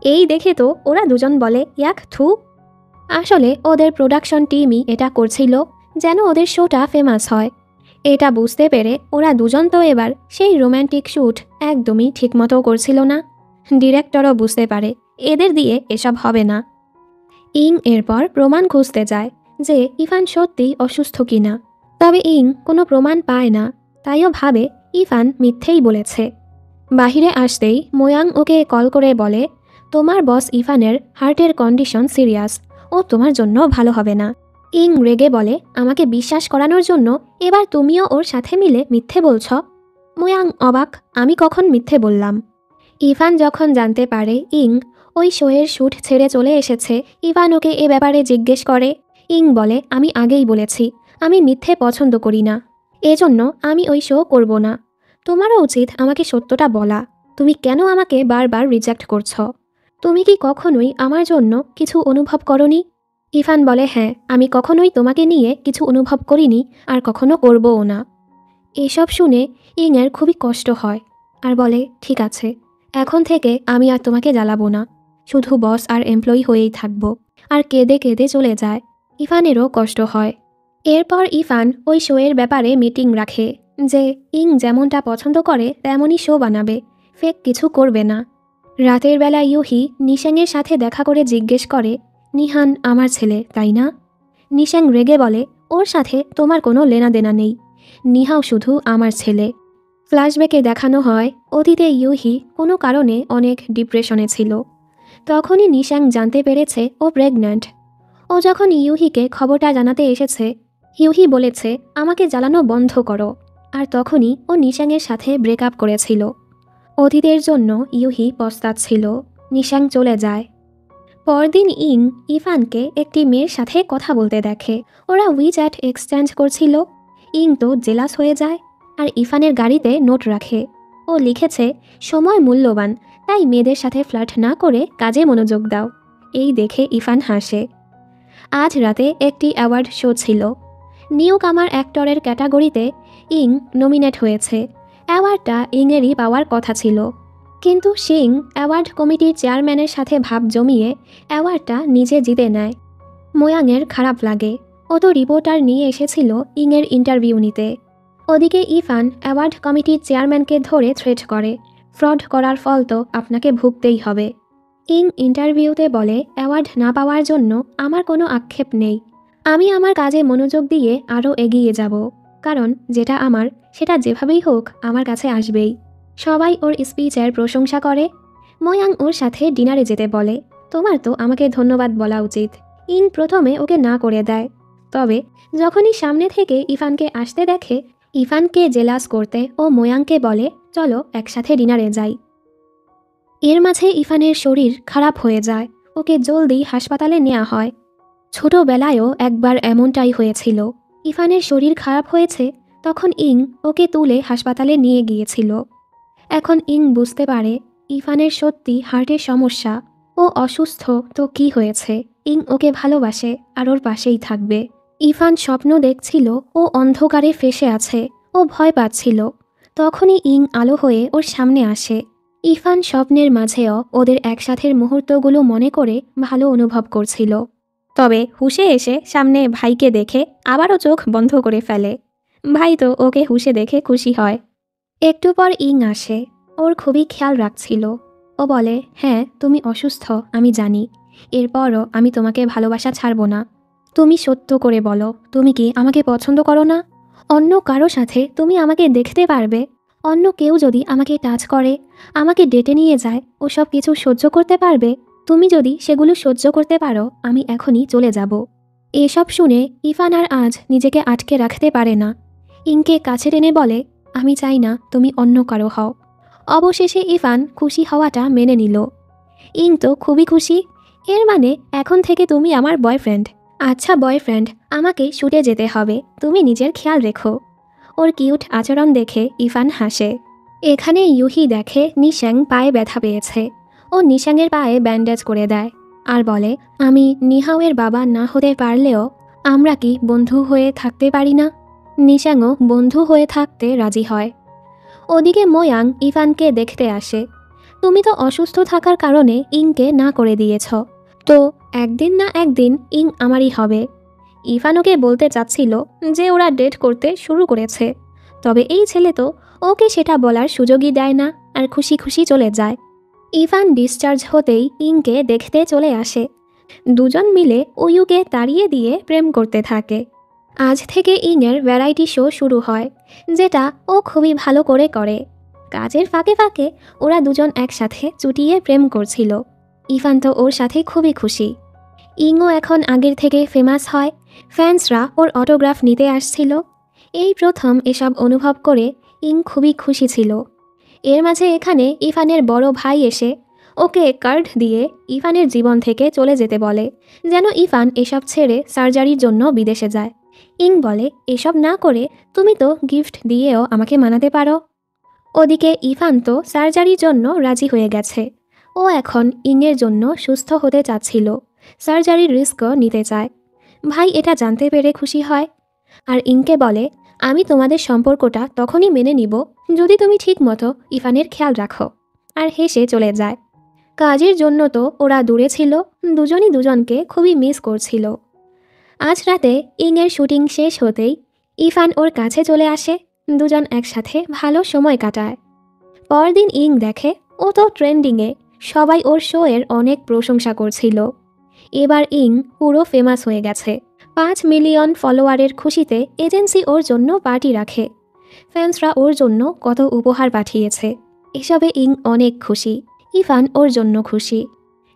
Speaker 1: এই দেখে তো ওরা দুজন বলে, ইয়াক থু। আসলে ওদের প্রোডাকশন টিমই এটা করছিল যেন ওদের শোটা ফেমাস হয়। এটা বুঝতে পেরে ওরা দুজন তো এবার সেই রোম্যান্টিক শ্যুট একদমই ঠিকমতো করছিল না। ডিরেক্টরও বুঝতে পারে এদের দিয়ে এসব হবে না। ইং এরপর প্রমাণ খুঁজতে যায় যে ইফান সত্যি অসুস্থ কিনা। তবে ইং কোনো প্রমাণ পায় না, তাইও ভাবে ইফান মিথ্যেই বলেছে। বাহিরে আসতেই মোয়াং ওকে কল করে বলে, তোমার বস ইফানের হার্টের কন্ডিশন সিরিয়াস, ও তোমার জন্য ভালো হবে না। ইং রেগে বলে, আমাকে বিশ্বাস করানোর জন্য এবার তুমিও ওর সাথে মিলে মিথ্যে বলছ? মোয়াং অবাক, আমি কখন মিথ্যে বললাম? ইফান যখন জানতে পারে ইং ওই শোয়ের শ্যুট ছেড়ে চলে এসেছে, ইফান ওকে এ ব্যাপারে জিজ্ঞেস করে। ইং বলে, আমি আগেই বলেছি আমি মিথ্যে পছন্দ করি না, এজন্য আমি ওই শো করব না। তোমারও উচিত আমাকে সত্যটা বলা, তুমি কেন আমাকে বারবার রিজেক্ট করছ? তুমি কি কখনোই আমার জন্য কিছু অনুভব করনি? ইভান বলে, হ্যাঁ, আমি কখনোই তোমাকে নিয়ে কিছু অনুভব করিনি আর কখনো করবও না। এসব শুনে ইংয়ের খুবই কষ্ট হয় আর বলে, ঠিক আছে, এখন থেকে আমি আর তোমাকে জ্বালাবো না, শুধু বস আর এমপ্লয়ি হয়েই থাকবো। আর কেঁদে কেঁদে চলে যায়। ইভানেরও কষ্ট হয়। এরপর ইভান ওই শোয়ের ব্যাপারে মিটিং রাখে যে ইং যেমনটা পছন্দ করে তেমনই শো বানাবে, ফেক কিছু করবে না। রাতের বেলা ইউহি নিশাংয়ের সাথে দেখা করে জিজ্ঞেস করে, নিহান আমার ছেলে তাই না? নিশাং রেগে বলে, ওর সাথে তোমার কোনো লেনাদেনা নেই, নিহাও শুধু আমার ছেলে। ফ্ল্যাশব্যাকে দেখানো হয় অতীতে ইউহি কোনো কারণে অনেক ডিপ্রেশনে ছিল। তখনই নিশাং জানতে পেরেছে ও প্রেগন্যান্ট। ও যখন ইউহিকে খবরটা জানাতে এসেছে, ইউহি বলেছে আমাকে জ্বালানো বন্ধ করো, আর তখনই ও নিশাংয়ের সাথে ব্রেকআপ করেছিল। অতীতের জন্য ইউহি পস্তাচ্ছিল। নিশাং চলে যায়। পরদিন ইং ইভানকে একটি মেয়ের সাথে কথা বলতে দেখে। ওরা উইচ্যাট এক্সচেঞ্জ করছিল। ইং তো জেলাস হয়ে যায় আর ইভানের গাড়িতে নোট রাখে। ও লিখেছে, সময় মূল্যবান, তাই মেয়েদের সাথে ফ্লার্ট না করে কাজে মনোযোগ দাও। এই দেখে ইভান হাসে। আজ রাতে একটি অ্যাওয়ার্ড শো ছিল। নিউ কামার অ্যাক্টরের ক্যাটাগরিতে ইং নমিনেট হয়েছে। অ্যাওয়ার্ডটা ইংয়েরই পাওয়ার কথা ছিল, কিন্তু সিং অ্যাওয়ার্ড কমিটির চেয়ারম্যানের সাথে ভাব জমিয়ে অ্যাওয়ার্ডটা নিজে জিতে নেয়। মোয়াংয়ের খারাপ লাগে। ও তো রিপোর্টার নিয়ে এসেছিল ইংয়ের ইন্টারভিউ নিতে। ওদিকে ইভান অ্যাওয়ার্ড কমিটির চেয়ারম্যানকে ধরে থ্রেট করে, ফ্রড করার ফল তো আপনাকে ভুগতেই হবে। ইং ইন্টারভিউতে বলে, অ্যাওয়ার্ড না পাওয়ার জন্য আমার কোনো আক্ষেপ নেই। আমি আমার কাজে মনোযোগ দিয়ে আরও এগিয়ে যাব, কারণ যেটা আমার সেটা যেভাবেই হোক আমার কাছে আসবেই। সবাই ওর স্পিচের প্রশংসা করে। মোয়াং ওর সাথে ডিনারে যেতে বলে। তোমার তো আমাকে ধন্যবাদ বলা উচিত। ইং প্রথমে ওকে না করে দেয়, তবে যখনই সামনে থেকে ইভানকে আসতে দেখে, ইভানকে জেলাস করতে ও মোয়াংকে বলে, চলো একসাথে ডিনারে যাই। এর মাঝে ইভানের শরীর খারাপ হয়ে যায়। ওকে জলদি হাসপাতালে নেওয়া হয়। ছোটবেলায়ও একবার এমনটাই হয়েছিল। ইভানের শরীর খারাপ হয়েছে, তখন ইং ওকে তুলে হাসপাতালে নিয়ে গিয়েছিল। এখন ইং বুঝতে পারে ইভানের সত্যি হার্টের সমস্যা। ও অসুস্থ তো কি হয়েছে, ইং ওকে ভালোবাসে আর ওর পাশেই থাকবে। ইভান স্বপ্ন দেখছিল ও অন্ধকারে ফেসে আছে। ও ভয় পাচ্ছিল। তখনই ইং আলো হয়ে ওর সামনে আসে। ইভান স্বপ্নের মাঝেও ওদের একসাথের মুহূর্তগুলো মনে করে ভালো অনুভব করছিল। তবে হুঁশে এসে সামনে ভাইকে দেখে আবারও চোখ বন্ধ করে ফেলে। ভাই তো ওকে হুঁশে দেখে খুশি হয়। একটু পর ইং আসে। ওর খুবই খেয়াল রাখছিল। ও বলে, হ্যাঁ তুমি অসুস্থ আমি জানি, এরপরও আমি তোমাকে ভালোবাসা ছাড়ব না। তুমি সত্য করে বলো, তুমি কি আমাকে পছন্দ করো না? অন্য কারো সাথে তুমি আমাকে দেখতে পারবে? অন্য কেউ যদি আমাকে টাচ করে, আমাকে ডেটে নিয়ে যায়, ও সব কিছু সহ্য করতে পারবে? তুমি যদি সেগুলো সহ্য করতে পারো, আমি এখনই চলে যাব। এসব শুনে ইভান আর আজ নিজেকে আটকে রাখতে পারে না। ইংকে কাছে টেনে বলে, আমি চাই না তুমি অন্য কারো হও। অবশেষে ইভান খুশি হওয়াটা মেনে নিল। ইং তো খুবই খুশি। এর মানে এখন থেকে তুমি আমার বয়ফ্রেন্ড। আচ্ছা বয়ফ্রেন্ড, আমাকে শুটে যেতে হবে, তুমি নিজের খেয়াল রেখো। ওর কিউট আচরণ দেখে ইভান হাসে। এখানে ইউহি দেখে নিশাং পায়ে ব্যথা পেয়েছে। ও নিশাংয়ের পায়ে ব্যান্ডেজ করে দেয় আর বলে, আমি নিহাওয়ের বাবা না হতে পারলেও আমরা কি বন্ধু হয়ে থাকতে পারি না? নিশাংও বন্ধু হয়ে থাকতে রাজি হয়। ওদিকে মোয়াং ইভানকে দেখতে আসে। তুমি তো অসুস্থ থাকার কারণে ইংকে না করে দিয়েছ, তো একদিন না একদিন ইং আমারই হবে। ইভান ওকে বলতে চাচ্ছিল যে ওরা ডেট করতে শুরু করেছে, তবে এই ছেলে তো ওকে সেটা বলার সুযোগই দেয় না আর খুশি খুশি চলে যায়। ইভান ডিসচার্জ হতেই ইংকে দেখতে চলে আসে। দুজন মিলে ওয়ুকে তাড়িয়ে দিয়ে প্রেম করতে থাকে। আজ থেকে ইংয়ের ভ্যারাইটি শো শুরু হয়, যেটা ও খুবই ভালো করে করে। কাজের ফাঁকে ফাঁকে ওরা দুজন একসাথে চুটিয়ে প্রেম করছিল। ইভান তো ওর সাথে খুবই খুশি। ইংও এখন আগের থেকে ফেমাস হয়। ফ্যান্সরা ওর অটোগ্রাফ নিতে আসছিল। এই প্রথম এসব অনুভব করে ইং খুবই খুশি ছিল। এর মাঝে এখানে ইভানের বড় ভাই এসে ওকে কার্ড দিয়ে ইভানের জীবন থেকে চলে যেতে বলে, যেন ইভান এসব ছেড়ে সার্জারির জন্য বিদেশে যায়। ইং বলে, এসব না করে তুমি তো গিফট দিয়েও আমাকে মানাতে পারো। ওদিকে ইভান তো সার্জারির জন্য রাজি হয়ে গেছে। ও এখন ইংয়ের জন্য সুস্থ হতে চাচ্ছিল, সার্জারির রিস্কও নিতে চায়। ভাই এটা জানতে পেরে খুশি হয় আর ইংকে বলে, আমি তোমাদের সম্পর্কটা তখনই মেনে নিব যদি তুমি ঠিক মতো ইভানের খেয়াল রাখো, আর হেসে চলে যায়। কাজের জন্য তো ওরা দূরে ছিল, দুজনই দুজনকে খুবই মিস করছিল। আজ রাতে ইংয়ের শুটিং শেষ হতেই ইভান ওর কাছে চলে আসে, দুজন একসাথে ভালো সময় কাটায়। পরদিন ইং দেখে ও তো ট্রেন্ডিংয়ে, সবাই ওর শো এর অনেক প্রশংসা করছিল। এবার ইং পুরো ফেমাস হয়ে গেছে। 5 মিলিয়ন ফলোয়ারের খুশিতে এজেন্সি ওর জন্য পার্টি রাখে, ফ্যান্সরা ওর জন্য কত উপহার পাঠিয়েছে। এসবে ইং অনেক খুশি, ইভান ওর জন্য খুশি।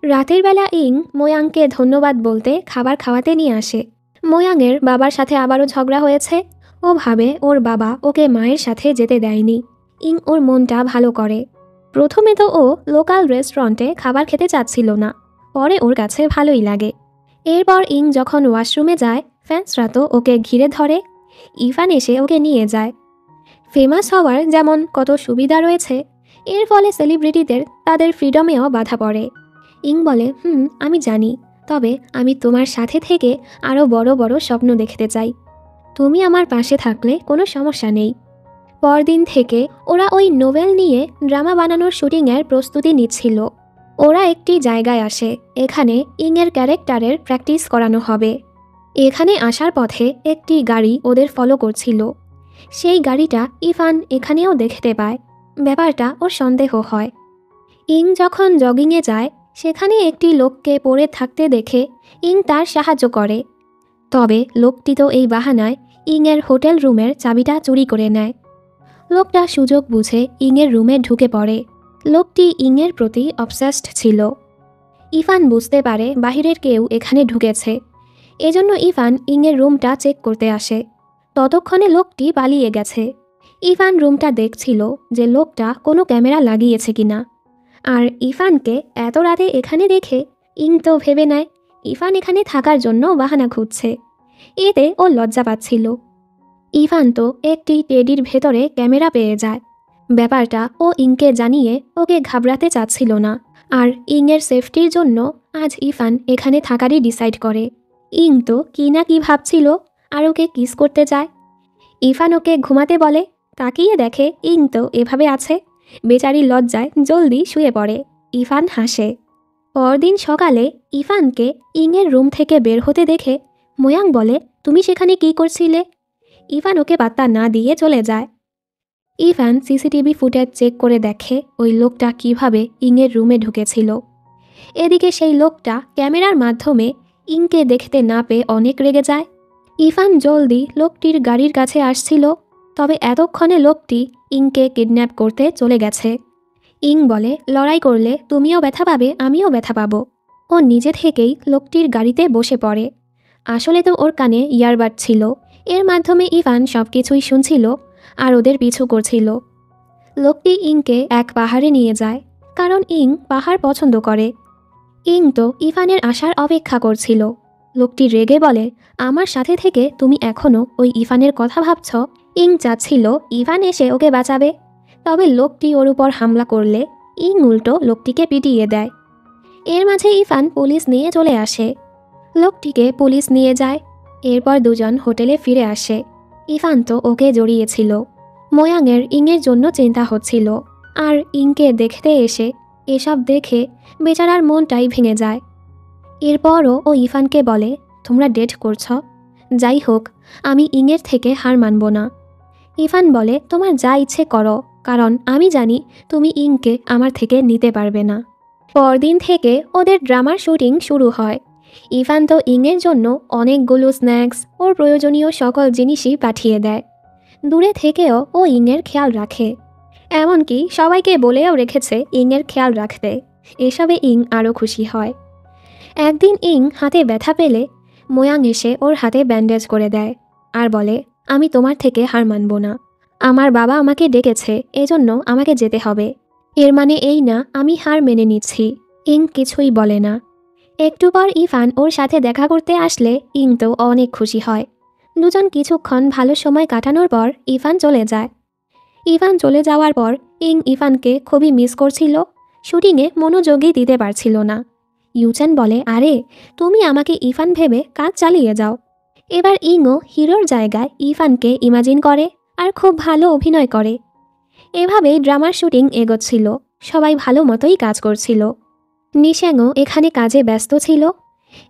Speaker 1: রাতের বেলা ইং ময়াংকে ধন্যবাদ বলতে খাবার খাওয়াতে নিয়ে আসে। ময়াংয়ের বাবার সাথে আবারও ঝগড়া হয়েছে। ও ভাবে ওর বাবা ওকে মায়ের সাথে যেতে দেয়নি। ইং ওর মনটা ভালো করে। প্রথমে তো ও লোকাল রেস্টুরেন্টে খাবার খেতে চাচ্ছিল না, পরে ওর কাছে ভালোই লাগে। এরপর ইং যখন ওয়াশরুমে যায়, ফ্যান্সরা তো ওকে ঘিরে ধরে। ইভান এসে ওকে নিয়ে যায়। ফেমাস হওয়ার যেমন কত সুবিধা রয়েছে, এর ফলে সেলিব্রিটিদের তাদের ফ্রিডমেও বাধা পড়ে। ইং বলে, আমি জানি, তবে আমি তোমার সাথে থেকে আরও বড় বড় স্বপ্ন দেখতে চাই। তুমি আমার পাশে থাকলে কোনো সমস্যা নেই। পরদিন থেকে ওরা ওই নোভেল নিয়ে ড্রামা বানানোর শুটিংয়ের প্রস্তুতি নিচ্ছিল। ওরা একটি জায়গায় আসে, এখানে ইংয়ের ক্যারেক্টারের প্র্যাকটিস করানো হবে। এখানে আসার পথে একটি গাড়ি ওদের ফলো করছিল। সেই গাড়িটা ইভান এখানেও দেখতে পায়। ব্যাপারটা ওর সন্দেহ হয়। ইং যখন জগিংয়ে যায়, সেখানে একটি লোককে পড়ে থাকতে দেখে ইং তার সাহায্য করে। তবে লোকটি তো এই বাহানায় ইংয়ের হোটেল রুমের চাবিটা চুরি করে নেয়। লোকটা সুযোগ বুঝে ইংয়ের রুমে ঢুকে পড়ে। লোকটি ইংয়ের প্রতি অবসেসড ছিল। ইভান বুঝতে পারে বাহিরের কেউ এখানে ঢুকেছে, এজন্য ইভান ইংয়ের রুমটা চেক করতে আসে। ততক্ষণে লোকটি পালিয়ে গেছে। ইভান রুমটা দেখছিল যে লোকটা কোনো ক্যামেরা লাগিয়েছে কিনা। আর ইভানকে এত রাতে এখানে দেখে ইং তো ভেবে নেয় ইভান এখানে থাকার জন্য বাহানা খুঁজছে। এতে ও লজ্জা পাচ্ছিল। ইভান তো একটি টেডির ভেতরে ক্যামেরা পেয়ে যায়। ব্যাপারটা ও ইংকে জানিয়ে ওকে ঘাবড়াতে চাচ্ছিল না। আর ইংয়ের সেফটির জন্য আজ ইভান এখানে থাকারই ডিসাইড করে। ইং তো কি না কি ভাবছিল, আর ওকে কিস করতে চায়। ইভান ওকে ঘুমাতে বলে, তাকিয়ে দেখে ইং তো এভাবে আছে। বেচারি লজ্জায় জলদি শুয়ে পড়ে। ইভান হাসে। পরদিন সকালে ইভানকে ইংয়ের রুম থেকে বের হতে দেখে ময়াং বলে, তুমি সেখানে কি করছিলে? ইভান ওকে পাত্তা না দিয়ে চলে যায়। ইভান সিসিটিভি ফুটেজ চেক করে দেখে ওই লোকটা কিভাবে ইংয়ের রুমে ঢুকেছিল। এদিকে সেই লোকটা ক্যামেরার মাধ্যমে ইংকে দেখতে না পেয়ে অনেক রেগে যায়। ইভান জলদি লোকটির গাড়ির কাছে আসছিল, তবে এতক্ষণে লোকটি ইংকে কিডন্যাপ করতে চলে গেছে। ইং বলে, লড়াই করলে তুমিও ব্যথা পাবে, আমিও ব্যথা পাবো। ও নিজে থেকেই লোকটির গাড়িতে বসে পড়ে। আসলে তো ওর কানে ইয়ারবাড ছিল, এর মাধ্যমে ইভান সব কিছুই শুনছিল আর ওদের পিছু করছিল। লোকটি ইংকে এক পাহাড়ে নিয়ে যায়, কারণ ইং পাহাড় পছন্দ করে। ইং তো ইভানের আসার অপেক্ষা করছিল। লোকটি রেগে বলে, আমার সাথে থেকে তুমি এখনও ওই ইভানের কথা ভাবছ? ইং চাচ্ছিল ইভান এসে ওকে বাঁচাবে, তবে লোকটি ওর উপর হামলা করলে ইং উল্টো লোকটিকে পিটিয়ে দেয়। এর মাঝে ইভান পুলিশ নিয়ে চলে আসে। লোকটিকে পুলিশ নিয়ে যায়। এরপর দুজন হোটেলে ফিরে আসে। ইভান তো ওকে জড়িয়েছিল। ময়াংয়ের ইংয়ের জন্য চিন্তা হচ্ছিল, আর ইংকে দেখতে এসে এসব দেখে বেচারার মনটাই ভেঙে যায়। এরপরও ও ইভানকে বলে, তোমরা ডেট করছ? যাই হোক, আমি ইংয়ের থেকে হার মানব না। ইভান বলে, তোমার যা ইচ্ছে করো, কারণ আমি জানি তুমি ইংকে আমার থেকে নিতে পারবে না। পরদিন থেকে ওদের ড্রামার শুটিং শুরু হয়। ইভান তো ইংয়ের জন্য অনেকগুলো স্ন্যাক্স, ওর প্রয়োজনীয় সকল জিনিসই পাঠিয়ে দেয়। দূরে থেকেও ও ইংয়ের খেয়াল রাখে, এমনকি সবাইকে বলেও রেখেছে ইংয়ের খেয়াল রাখতে। এসবে ইং আরও খুশি হয়। একদিন ইং হাতে ব্যথা পেলে ময়াং এসে ওর হাতে ব্যান্ডেজ করে দেয় আর বলে, আমি তোমার থেকে হার মানব না। আমার বাবা আমাকে ডেকেছে, এজন্য আমাকে যেতে হবে। এর মানে এই না আমি হার মেনে নিচ্ছি। ইং কিছুই বলে না। একটু পর ইভান ওর সাথে দেখা করতে আসলে ইং তো অনেক খুশি হয়। দুজন কিছুক্ষণ ভালো সময় কাটানোর পর ইভান চলে যায়। ইভান চলে যাওয়ার পর ইং ইভানকে খুবই মিস করছিল, শুটিংয়ে মনোযোগই দিতে পারছিল না। ইউচান বলে, আরে তুমি আমাকে ইফান ভেবে কাজ চালিয়ে যাও। এবার ইংও হিরোর জায়গায় ইফানকে ইমাজিন করে আর খুব ভালো অভিনয় করে। এভাবেই ড্রামার শুটিং এগোচ্ছিল, সবাই ভালো মতোই কাজ করছিল। নিশ্যাংও এখানে কাজে ব্যস্ত ছিল।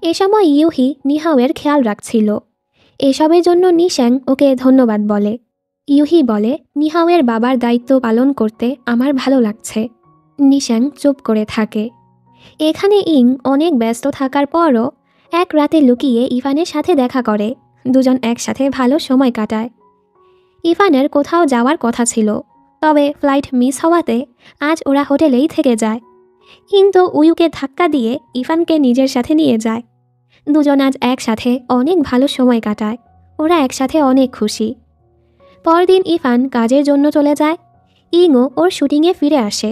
Speaker 1: এ সময় ইউহি নিহাওয়ের খেয়াল রাখছিল। এসবের জন্য নিশ্যাং ওকে ধন্যবাদ বলে। ইউহি বলে, নিহাওয়ের বাবার দায়িত্ব পালন করতে আমার ভালো লাগছে। নিশ্যাং চুপ করে থাকে। এখানে ইং অনেক ব্যস্ত থাকার পরও এক রাতে লুকিয়ে ইফানের সাথে দেখা করে। দুজন একসাথে ভালো সময় কাটায়। ইফানের কোথাও যাওয়ার কথা ছিল, তবে ফ্লাইট মিস হওয়াতে আজ ওরা হোটেলেই থেকে যায়। কিন্তু উইউকে ধাক্কা দিয়ে ইফানকে নিজের সাথে নিয়ে যায়। দুজন আজ একসাথে অনেক ভালো সময় কাটায়। ওরা একসাথে অনেক খুশি। পরদিন ইফান কাজের জন্য চলে যায়। ইংও ওর শুটিংয়ে ফিরে আসে।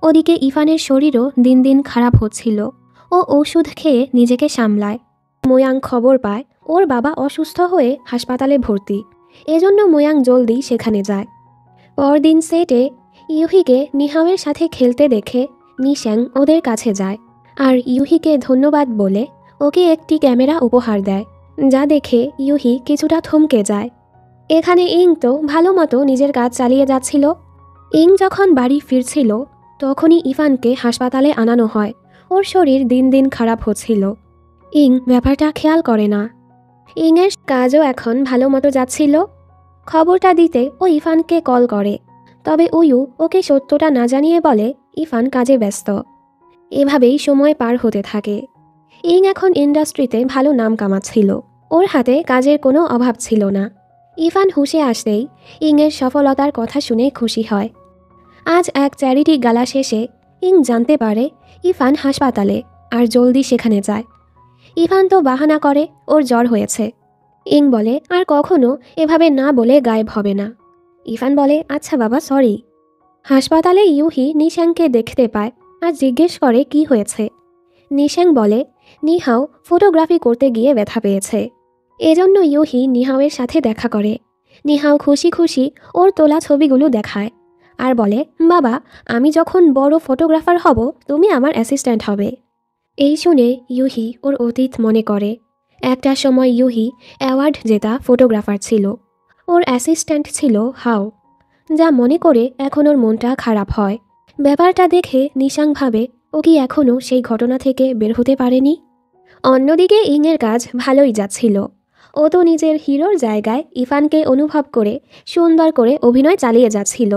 Speaker 1: ওদিকে ইফানের শরীরও দিন দিন খারাপ হচ্ছিল। ও ওষুধ খেয়ে নিজেকে সামলায়। মোয়াং খবর পায় ওর বাবা অসুস্থ হয়ে হাসপাতালে ভর্তি। এজন্য মোয়াং জলদি সেখানে যায়। পরদিন সেটে ইউহিকে নিহাওয়ের সাথে খেলতে দেখে নিশ্যাং ওদের কাছে যায় আর ইউহিকে ধন্যবাদ বলে ওকে একটি ক্যামেরা উপহার দেয়, যা দেখে ইউহি কিছুটা থমকে যায়। এখানে ইং তো ভালো মতো নিজের কাজ চালিয়ে যাচ্ছিল। ইং যখন বাড়ি ফিরছিল তখনই ইফানকে হাসপাতালে আনানো হয়। ওর শরীর দিন দিন খারাপ হচ্ছিল। ইং ব্যাপারটা খেয়াল করে না। ইংয়ের কাজও এখন ভালো মতো যাচ্ছিল। খবরটা দিতে ও ইফানকে কল করে, তবে উইউ ওকে সত্যটা না জানিয়ে বলে ইফান কাজে ব্যস্ত। এভাবেই সময় পার হতে থাকে। ইং এখন ইন্ডাস্ট্রিতে ভালো নাম কামাচ্ছিল। ওর হাতে কাজের কোনো অভাব ছিল না। ইফান হুঁশে আসতেই ইংয়ের সফলতার কথা শুনে খুশি হয়। আজ এক চ্যারিটি গালা শেষে ইং জানতে পারে ইফান হাসপাতালে আর জলদি সেখানে যায়। ইফান তো বাহানা করে ওর জ্বর হয়েছে। ইং বলে, আর কখনো এভাবে না বলে গায়েব হবে না। ইফান বলে, আচ্ছা বাবা, সরি। হাসপাতালে ইউহি নিশ্যাংকে দেখতে পায় আর জিজ্ঞেস করে কি হয়েছে। নিশ্যাং বলে, নিহাও ফটোগ্রাফি করতে গিয়ে ব্যথা পেয়েছে। এজন্য ইউহি নিহাওয়ের সাথে দেখা করে। নিহাও খুশি খুশি ওর তোলা ছবিগুলো দেখায় আর বলে, বাবা, আমি যখন বড় ফটোগ্রাফার হব তুমি আমার অ্যাসিস্ট্যান্ট হবে। এই শুনে ইউহি ওর অতীত মনে করে। একটা সময় ইউহি অ্যাওয়ার্ড জেতা ফটোগ্রাফার ছিল। ওর অ্যাসিস্ট্যান্ট ছিল হাও, যা মনে করে এখন ওর মনটা খারাপ হয়। ব্যাপারটা দেখে নিশাং ভাবে ও কি এখনও সেই ঘটনা থেকে বের হতে পারেনি। অন্যদিকে ইংয়ের কাজ ভালোই যাচ্ছিল। ও তো নিজের হিরোর জায়গায় ইফানকে অনুভব করে সুন্দর করে অভিনয় চালিয়ে যাচ্ছিল।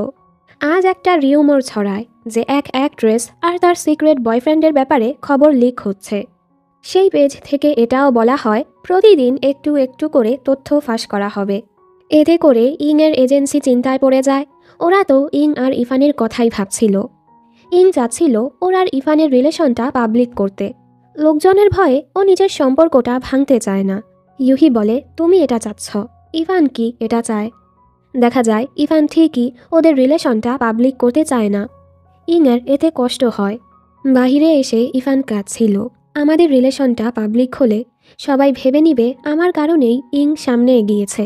Speaker 1: আজ একটা রিউমর ছড়ায় যে এক অ্যাক্ট্রেস আর তার সিক্রেট বয়ফ্রেন্ডের ব্যাপারে খবর লিক হচ্ছে। সেই পেজ থেকে এটাও বলা হয় প্রতিদিন একটু একটু করে তথ্য ফাঁস করা হবে। এতে করে ইংয়ের এজেন্সি চিন্তায় পড়ে যায়। ওরা তো ইং আর ইফানের কথাই ভাবছিল। ইং চাচ্ছিল ওর আর ইফানের রিলেশনটা পাবলিক করতে। লোকজনের ভয়ে ও নিজের সম্পর্কটা ভাঙতে চায় না। ইউহি বলে, তুমি এটা চাচ্ছ, ইফান কি এটা চায়? দেখা যায় ইফান ঠিকই ওদের রিলেশনটা পাবলিক করতে চায় না। ইংয়ের এতে কষ্ট হয়। বাহিরে এসে ইফান কাঁদছিল। আমাদের রিলেশনটা পাবলিক হলে সবাই ভেবে নিবে আমার কারণেই ইং সামনে এগিয়েছে।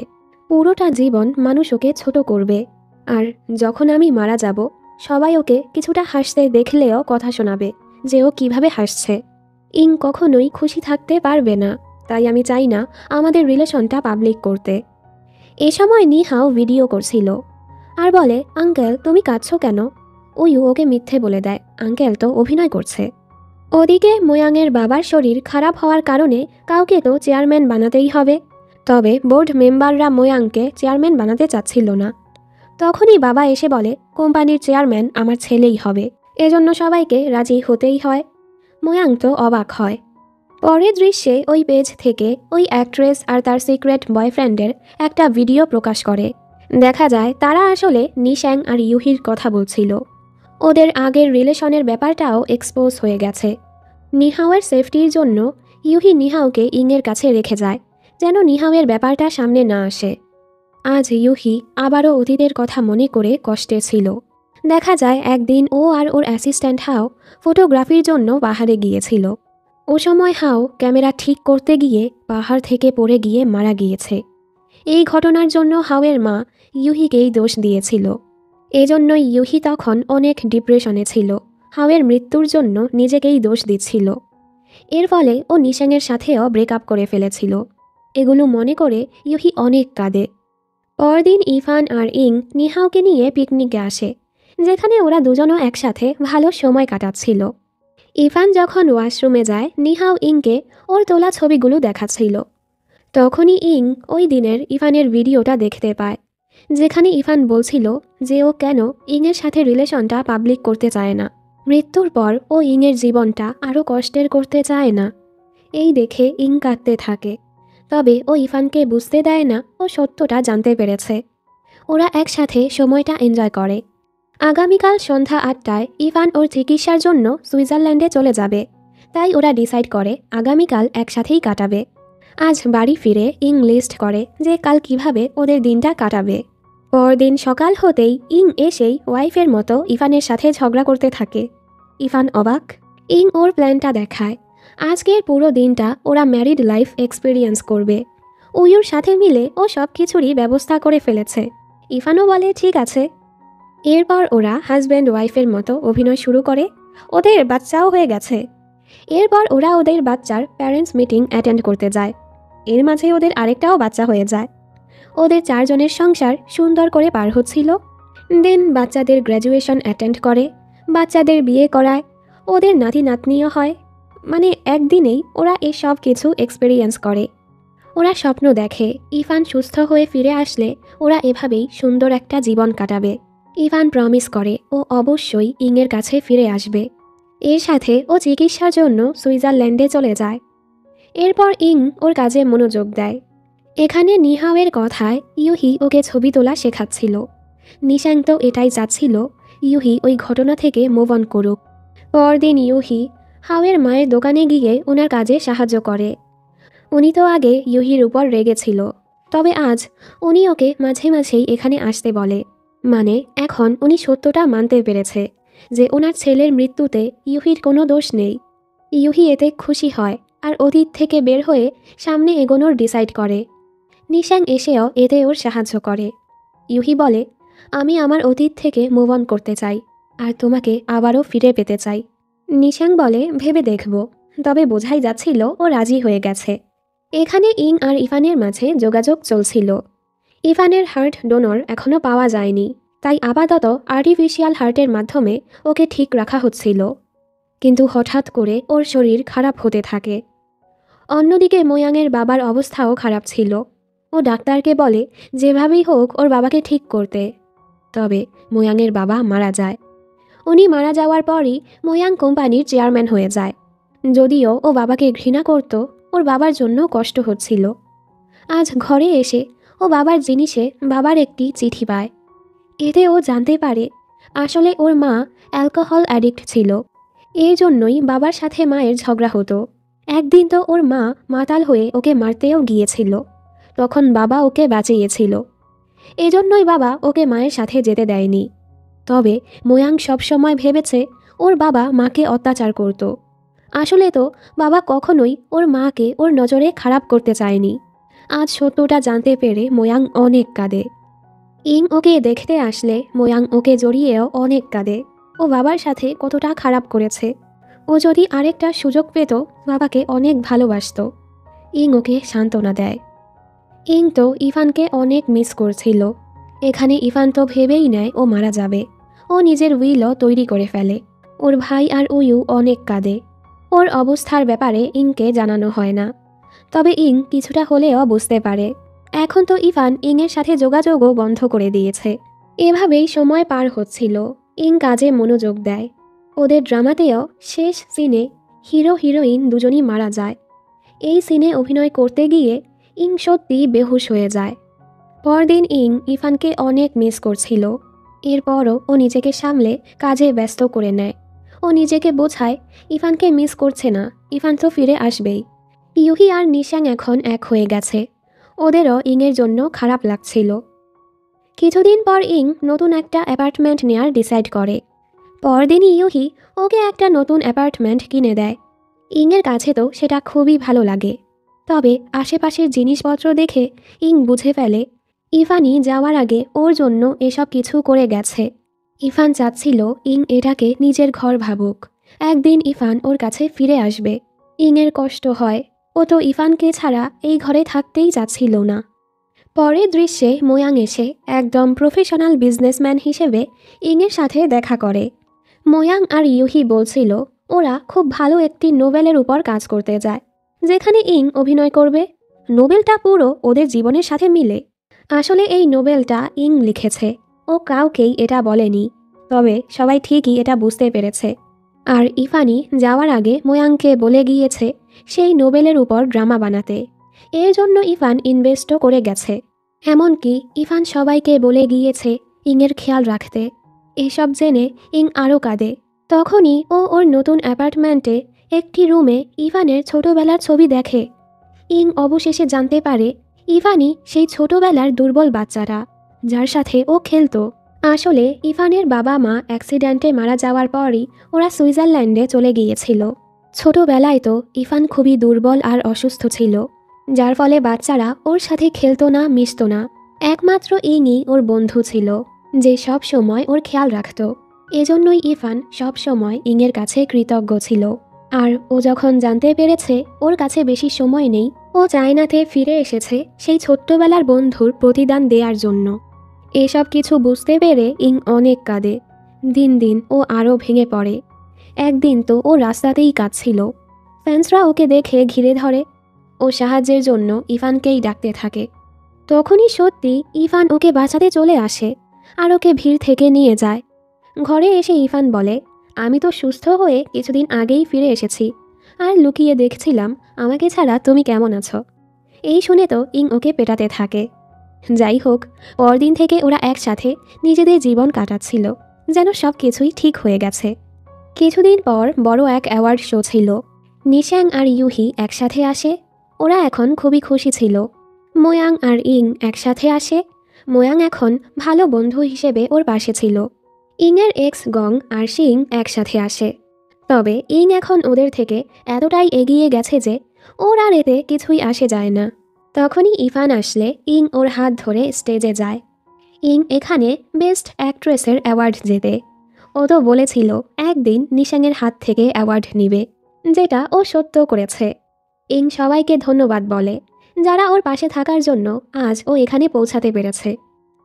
Speaker 1: পুরোটা জীবন মানুষ ওকে ছোট করবে। আর যখন আমি মারা যাব সবাই ওকে কিছুটা হাসতে দেখলেও কথা শোনাবে যে ও কিভাবে হাসছে। ইং কখনোই খুশি থাকতে পারবে না। তাই আমি চাই না আমাদের রিলেশনটা পাবলিক করতে। এ সময় নিহাও ভিডিও করছিল আর বলে, আঙ্কেল তুমি কাঁদছো কেন? উইউ ওকে মিথ্যে বলে দেয়, আঙ্কেল তো অভিনয় করছে। ওদিকে মোয়াংয়ের বাবার শরীর খারাপ হওয়ার কারণে কাউকে তো চেয়ারম্যান বানাতেই হবে। তবে বোর্ড মেম্বাররা মোয়াংকে চেয়ারম্যান বানাতে চাচ্ছিল না। তখনই বাবা এসে বলে, কোম্পানির চেয়ারম্যান আমার ছেলেই হবে। এজন্য সবাইকে রাজি হতেই হয়। মোয়াং তো অবাক হয়। পরের দৃশ্যে ওই পেজ থেকে ওই অ্যাক্ট্রেস আর তার সিক্রেট বয়ফ্রেন্ডের একটা ভিডিও প্রকাশ করে। দেখা যায় তারা আসলে নিশ্যাং আর ইউহির কথা বলছিল। ওদের আগের রিলেশনের ব্যাপারটাও এক্সপোজ হয়ে গেছে। নিহাওয়ের সেফটির জন্য ইউহি নিহাওকে ইংয়ের কাছে রেখে যায়, যেন নিহাওয়ের ব্যাপারটা সামনে না আসে। আজ ইউহি আবারও অতীতের কথা মনে করে কষ্টে ছিল। দেখা যায় একদিন ও আর ওর অ্যাসিস্ট্যান্ট হাও ফটোগ্রাফির জন্য পাহাড়ে গিয়েছিল। ও সময় হাও ক্যামেরা ঠিক করতে গিয়ে পাহাড় থেকে পড়ে গিয়ে মারা গিয়েছে। এই ঘটনার জন্য হাওয়ের মা ইউহিকেই দোষ দিয়েছিল। এজন্যই ইউহি তখন অনেক ডিপ্রেশনে ছিল। হাওয়ের মৃত্যুর জন্য নিজেকেই দোষ দিচ্ছিল। এর ফলে ও নিশাংয়ের সাথেও ব্রেকআপ করে ফেলেছিল। এগুলো মনে করে ইউহি অনেক কাঁদে। পরদিন ইফান আর ইং নিহাওকে নিয়ে পিকনিকে আসে, যেখানে ওরা দুজনও একসাথে ভালো সময় কাটাচ্ছিল। ইফান যখন ওয়াশরুমে যায়, নিহাও ইংকে ওর তোলা ছবিগুলো দেখাচ্ছিল। তখনই ইং ওই দিনের ইফানের ভিডিওটা দেখতে পায়, যেখানে ইফান বলছিল যে ও কেন ইংয়ের সাথে রিলেশনটা পাবলিক করতে চায় না। মৃত্যুর পর ও ইংয়ের জীবনটা আরও কষ্টের করতে চায় না। এই দেখে ইং কাঁদতে থাকে, তবে ও ইফানকে বুঝতে দেয় না ও সত্যটা জানতে পেরেছে। ওরা একসাথে সময়টা এনজয় করে। আগামীকাল সন্ধ্যা 8টায় ইফান ওর চিকিৎসার জন্য সুইজারল্যান্ডে চলে যাবে, তাই ওরা ডিসাইড করে আগামীকাল একসাথেই কাটাবে। আজ বাড়ি ফিরে ইং লিস্ট করে যে কাল কিভাবে ওদের দিনটা কাটাবে। পরদিন সকাল হতেই ইং এসেই ওয়াইফের মতো ইফানের সাথে ঝগড়া করতে থাকে। ইফান অবাক। ইং ওর প্ল্যানটা দেখায়। আজকের পুরো দিনটা ওরা ম্যারিড লাইফ এক্সপিরিয়েন্স করবে। উইউর সাথে মিলে ও সব কিছুরই ব্যবস্থা করে ফেলেছে। ইফানও বলে ঠিক আছে। এরপর ওরা হাজব্যান্ড ওয়াইফের মতো অভিনয় শুরু করে। ওদের বাচ্চাও হয়ে গেছে। এরপর ওরা ওদের বাচ্চার প্যারেন্টস মিটিং অ্যাটেন্ড করতে যায়। এর মাঝে ওদের আরেকটাও বাচ্চা হয়ে যায়। ওদের 4 জনের সংসার সুন্দর করে পার হচ্ছিল। দেন বাচ্চাদের গ্র্যাজুয়েশন অ্যাটেন্ড করে, বাচ্চাদের বিয়ে করায়, ওদের নাতি নাতনিও হয়। মানে একদিনেই ওরা এই সব কিছু এক্সপেরিয়েন্স করে। ওরা স্বপ্ন দেখে ইফান সুস্থ হয়ে ফিরে আসলে ওরা এভাবেই সুন্দর একটা জীবন কাটাবে। ইফান প্রমিস করে ও অবশ্যই ইংয়ের কাছে ফিরে আসবে। এর সাথে ও চিকিৎসার জন্য সুইজারল্যান্ডে চলে যায়। এরপর ইং ওর কাজে মনোযোগ দেয়। এখানে নিহাওয়ের কথায় ইউহি ওকে ছবি তোলা শেখাচ্ছিল। নিশাং তো এটাই চাচ্ছিল ইউহি ওই ঘটনা থেকে মুভ অন করুক। পরদিন ইউহি হাওয়ের মায়ের দোকানে গিয়ে ওনার কাজে সাহায্য করে। উনি তো আগে ইউহির উপর রেগেছিল, তবে আজ উনি ওকে মাঝে মাঝেই এখানে আসতে বলে। মানে এখন উনি সত্যটা মানতে পেরেছে যে ওনার ছেলের মৃত্যুতে ইউহির কোনো দোষ নেই। ইউহি এতে খুশি হয় আর অতীত থেকে বের হয়ে সামনে এগোনোর ডিসাইড করে। নিশাং এসেও এতে ওর সাহায্য করে। ইউহি বলে, আমি আমার অতীত থেকে মুভ অন করতে চাই আর তোমাকে আবারও ফিরে পেতে চাই। নিশাং বলে, ভেবে দেখব। তবে বোঝাই যাচ্ছিল ও রাজি হয়ে গেছে। এখানে ইং আর ইফানের মাঝে যোগাযোগ চলছিল। ইফানের হার্ট ডোনর এখনও পাওয়া যায়নি, তাই আপাতত আর্টিফিশিয়াল হার্টের মাধ্যমে ওকে ঠিক রাখা হচ্ছিল। কিন্তু হঠাৎ করে ওর শরীর খারাপ হতে থাকে। অন্যদিকে মোয়াংয়ের বাবার অবস্থাও খারাপ ছিল। ও ডাক্তারকে বলে যেভাবেই হোক ওর বাবাকে ঠিক করতে। তবে মোয়াংয়ের বাবা মারা যায়। উনি মারা যাওয়ার পরই মোয়াং কোম্পানির চেয়ারম্যান হয়ে যায়। যদিও ও বাবাকে ঘৃণা করত, ওর বাবার জন্য কষ্ট হচ্ছিল। আজ ঘরে এসে ও বাবার জিনিসে বাবার একটি চিঠি পায়। এতে ও জানতে পারে আসলে ওর মা অ্যালকোহল অ্যাডিক্ট ছিল। এর জন্যই বাবার সাথে মায়ের ঝগড়া হতো। একদিন তো ওর মা মাতাল হয়ে ওকে মারতেও গিয়েছিল, তখন বাবা ওকে বাঁচিয়েছিল। এজন্যই বাবা ওকে মায়ের সাথে যেতে দেয়নি। তবে মোয়াং সবসময় ভেবেছে ওর বাবা মাকে অত্যাচার করত। আসলে তো বাবা কখনোই ওর মাকে ওর নজরে খারাপ করতে চায়নি। আজ সত্যটা জানতে পেরে মোয়াং অনেক কাঁদে। ইং ওকে দেখতে আসলে মোয়াং ওকে জড়িয়েও অনেক কাঁদে। ও বাবার সাথে কতটা খারাপ করেছে। ও যদি আরেকটা সুযোগ পেত বাবাকে অনেক ভালোবাসত। ইং ওকে সান্ত্বনা দেয়। ইং তো ইফানকে অনেক মিস করছিল। এখানে ইফান তো ভেবেই নেয় ও মারা যাবে। ও নিজের উইলও তৈরি করে ফেলে। ওর ভাই আর উইউ অনেক কাঁদে। ওর অবস্থার ব্যাপারে ইংকে জানানো হয় না, তবে ইং কিছুটা হলেও বুঝতে পারে। এখন তো ইফান ইংয়ের সাথে যোগাযোগও বন্ধ করে দিয়েছে। এভাবেই সময় পার হচ্ছিল। ইং কাজে মনোযোগ দেয়। ওদের ড্রামাতেও শেষ সিনে হিরো হিরোইন দুজনই মারা যায়। এই সিনে অভিনয় করতে গিয়ে ইং সত্যি বেহুশ হয়ে যায়। পরদিন ইং ইফানকে অনেক মিস করছিল। এরপরও ও নিজেকে সামলে কাজে ব্যস্ত করে নেয়। ও নিজেকে বোঝায় ইফানকে মিস করছে না, ইফান তো ফিরে আসবেই। ইউহি আর নিশাং এখন এক হয়ে গেছে। ওদেরও ইংয়ের জন্য খারাপ লাগছিল। কিছুদিন পর ইং নতুন একটা অ্যাপার্টমেন্ট নেয়ার ডিসাইড করে। পরদিনই ইউহি ওকে একটা নতুন অ্যাপার্টমেন্ট কিনে দেয়। ইংয়ের কাছে তো সেটা খুবই ভালো লাগে। তবে আশেপাশের জিনিসপত্র দেখে ইং বুঝে ফেলে ইফানি যাওয়ার আগে ওর জন্য এসব কিছু করে গেছে। ইফান চাচ্ছিল ইং এটাকে নিজের ঘর ভাবুক। একদিন ইফান ওর কাছে ফিরে আসবে। ইংয়ের কষ্ট হয়, ও তো ইফানকে ছাড়া এই ঘরে থাকতেই চাচ্ছিল না। পরের দৃশ্যে মোয়াং এসে একদম প্রফেশনাল বিজনেসম্যান হিসেবে ইংয়ের সাথে দেখা করে। মোয়াং আর ইউহি বলছিল ওরা খুব ভালো একটি নোবেলের উপর কাজ করতে যায়, যেখানে ইং অভিনয় করবে। নোবেলটা পুরো ওদের জীবনের সাথে মিলে। আসলে এই নোবেলটা ইং লিখেছে, ও কাউকেই এটা বলেনি, তবে সবাই ঠিকই এটা বুঝতে পেরেছে। আর ইফানি যাওয়ার আগে মোয়াংকে বলে গিয়েছে সেই নোবেলের উপর ড্রামা বানাতে। এর জন্য ইফান ইনভেস্টও করে গেছে। এমনকি ইফান সবাইকে বলে গিয়েছে ইংয়ের খেয়াল রাখতে। এসব জেনে ইং আরও কাঁদে। তখনই ও ওর নতুন অ্যাপার্টমেন্টে একটি রুমে ইভানের ছোটবেলার ছবি দেখে। ইং অবশেষে জানতে পারে ইভানই সেই ছোটবেলার দুর্বল বাচ্চারা যার সাথে ও খেলতো। আসলে ইভানের বাবা মা অ্যাক্সিডেন্টে মারা যাওয়ার পরই ওরা সুইজারল্যান্ডে চলে গিয়েছিল। ছোটবেলায় তো ইভান খুবই দুর্বল আর অসুস্থ ছিল, যার ফলে বাচ্চারা ওর সাথে খেলতো না, মিশতো না। একমাত্র ইংই ওর বন্ধু ছিল, যে সব সময় ওর খেয়াল রাখত। এজন্যই ইভান সব সময় ইংয়ের কাছে কৃতজ্ঞ ছিল। আর ও যখন জানতে পেরেছে ওর কাছে বেশি সময় নেই, ও চায়নাতে ফিরে এসেছে সেই ছোট্টবেলার বন্ধুর প্রতিদান দেওয়ার জন্য। এসব কিছু বুঝতে পেরে ইং অনেক কাঁদে। দিন দিন ও আরও ভেঙে পড়ে। একদিন তো ও রাস্তাতেই কাঁদছিল। ফ্যান্সরা ওকে দেখে ঘিরে ধরে। ও সাহায্যের জন্য ইভানকেই ডাকতে থাকে। তখনই সত্যি ইভান ওকে বাঁচাতে চলে আসে আর ওকে ভিড় থেকে নিয়ে যায়। ঘরে এসে ইভান বলে, আমি তো সুস্থ হয়ে কিছুদিন আগেই ফিরে এসেছি, আর লুকিয়ে দেখছিলাম আমাকে ছাড়া তুমি কেমন আছো। এই শুনে তো ইং ওকে পেটাতে থাকে। যাই হোক, পরদিন থেকে ওরা একসাথে নিজেদের জীবন কাটাচ্ছিল, যেন সব কিছুই ঠিক হয়ে গেছে। কিছুদিন পর বড় এক অ্যাওয়ার্ড শো ছিল। নিশ্যাং আর ইউহি একসাথে আসে। ওরা এখন খুবই খুশি ছিল। মোয়াং আর ইং একসাথে আসে। মোয়াং এখন ভালো বন্ধু হিসেবে ওর পাশে ছিল। ইংয়ের এক্স গং আর শিং একসাথে আসে। তবে ইং এখন ওদের থেকে এতটাই এগিয়ে গেছে যে ওর আর এতে কিছুই আসে যায় না। তখনই ইভান আসলে ইং ওর হাত ধরে স্টেজে যায়। ইং এখানে বেস্ট অ্যাক্ট্রেসের অ্যাওয়ার্ড জেতে। ও তো বলেছিল একদিন নিশাংয়ের হাত থেকে অ্যাওয়ার্ড নিবে, যেটা ও সত্য করেছে। ইং সবাইকে ধন্যবাদ বলে, যারা ওর পাশে থাকার জন্য আজ ও এখানে পৌঁছাতে পেরেছে।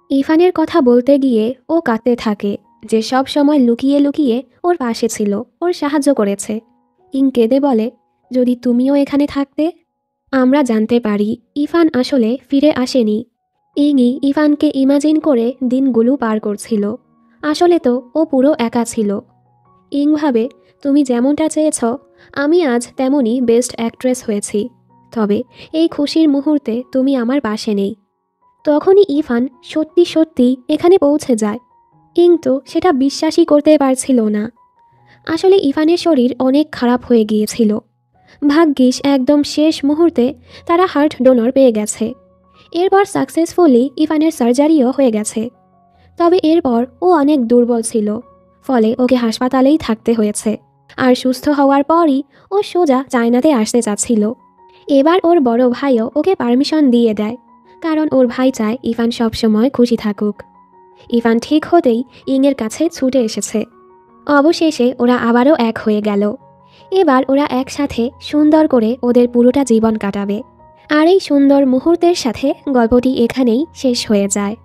Speaker 1: ইভানের কথা বলতে গিয়ে ও কাঁদতে থাকে, যে সব সময় লুকিয়ে লুকিয়ে ওর পাশে ছিল, ওর সাহায্য করেছে। ইং কেঁদে বলে, যদি তুমিও এখানে থাকতে। আমরা জানতে পারি ইভান আসলে ফিরে আসেনি। ইংই ইভানকে ইমাজিন করে দিনগুলো পার করছিল। আসলে তো ও পুরো একা ছিল। ইং ভাবে, তুমি যেমনটা চেয়েছ আমি আজ তেমনই বেস্ট অ্যাক্ট্রেস হয়েছি, তবে এই খুশির মুহূর্তে তুমি আমার পাশে নেই। তখনই ইভান সত্যি সত্যি এখানে পৌঁছে যায়। কিন্তু সেটা বিশ্বাসই করতে পারছিল না। আসলে ইভানের শরীর অনেক খারাপ হয়ে গিয়েছিল। ভাগ্যিস একদম শেষ মুহূর্তে তারা হার্ট ডোনর পেয়ে গেছে। এরপর সাকসেসফুলি ইভানের সার্জারিও হয়ে গেছে। তবে এরপর ও অনেক দুর্বল ছিল, ফলে ওকে হাসপাতালেই থাকতে হয়েছে। আর সুস্থ হওয়ার পরই ও সোজা চায়নাতে আসতে চাচ্ছিল। এবার ওর বড় ভাইও ওকে পারমিশন দিয়ে দেয়, কারণ ওর ভাই চায় ইভান সবসময় খুশি থাকুক। ইভান ঠিক হতেই ইংয়ের কাছে ছুটে এসেছে। অবশেষে ওরা আবারও এক হয়ে গেল। এবার ওরা একসাথে সুন্দর করে ওদের পুরোটা জীবন কাটাবে। আর এই সুন্দর মুহূর্তের সাথে গল্পটি এখানেই শেষ হয়ে যায়।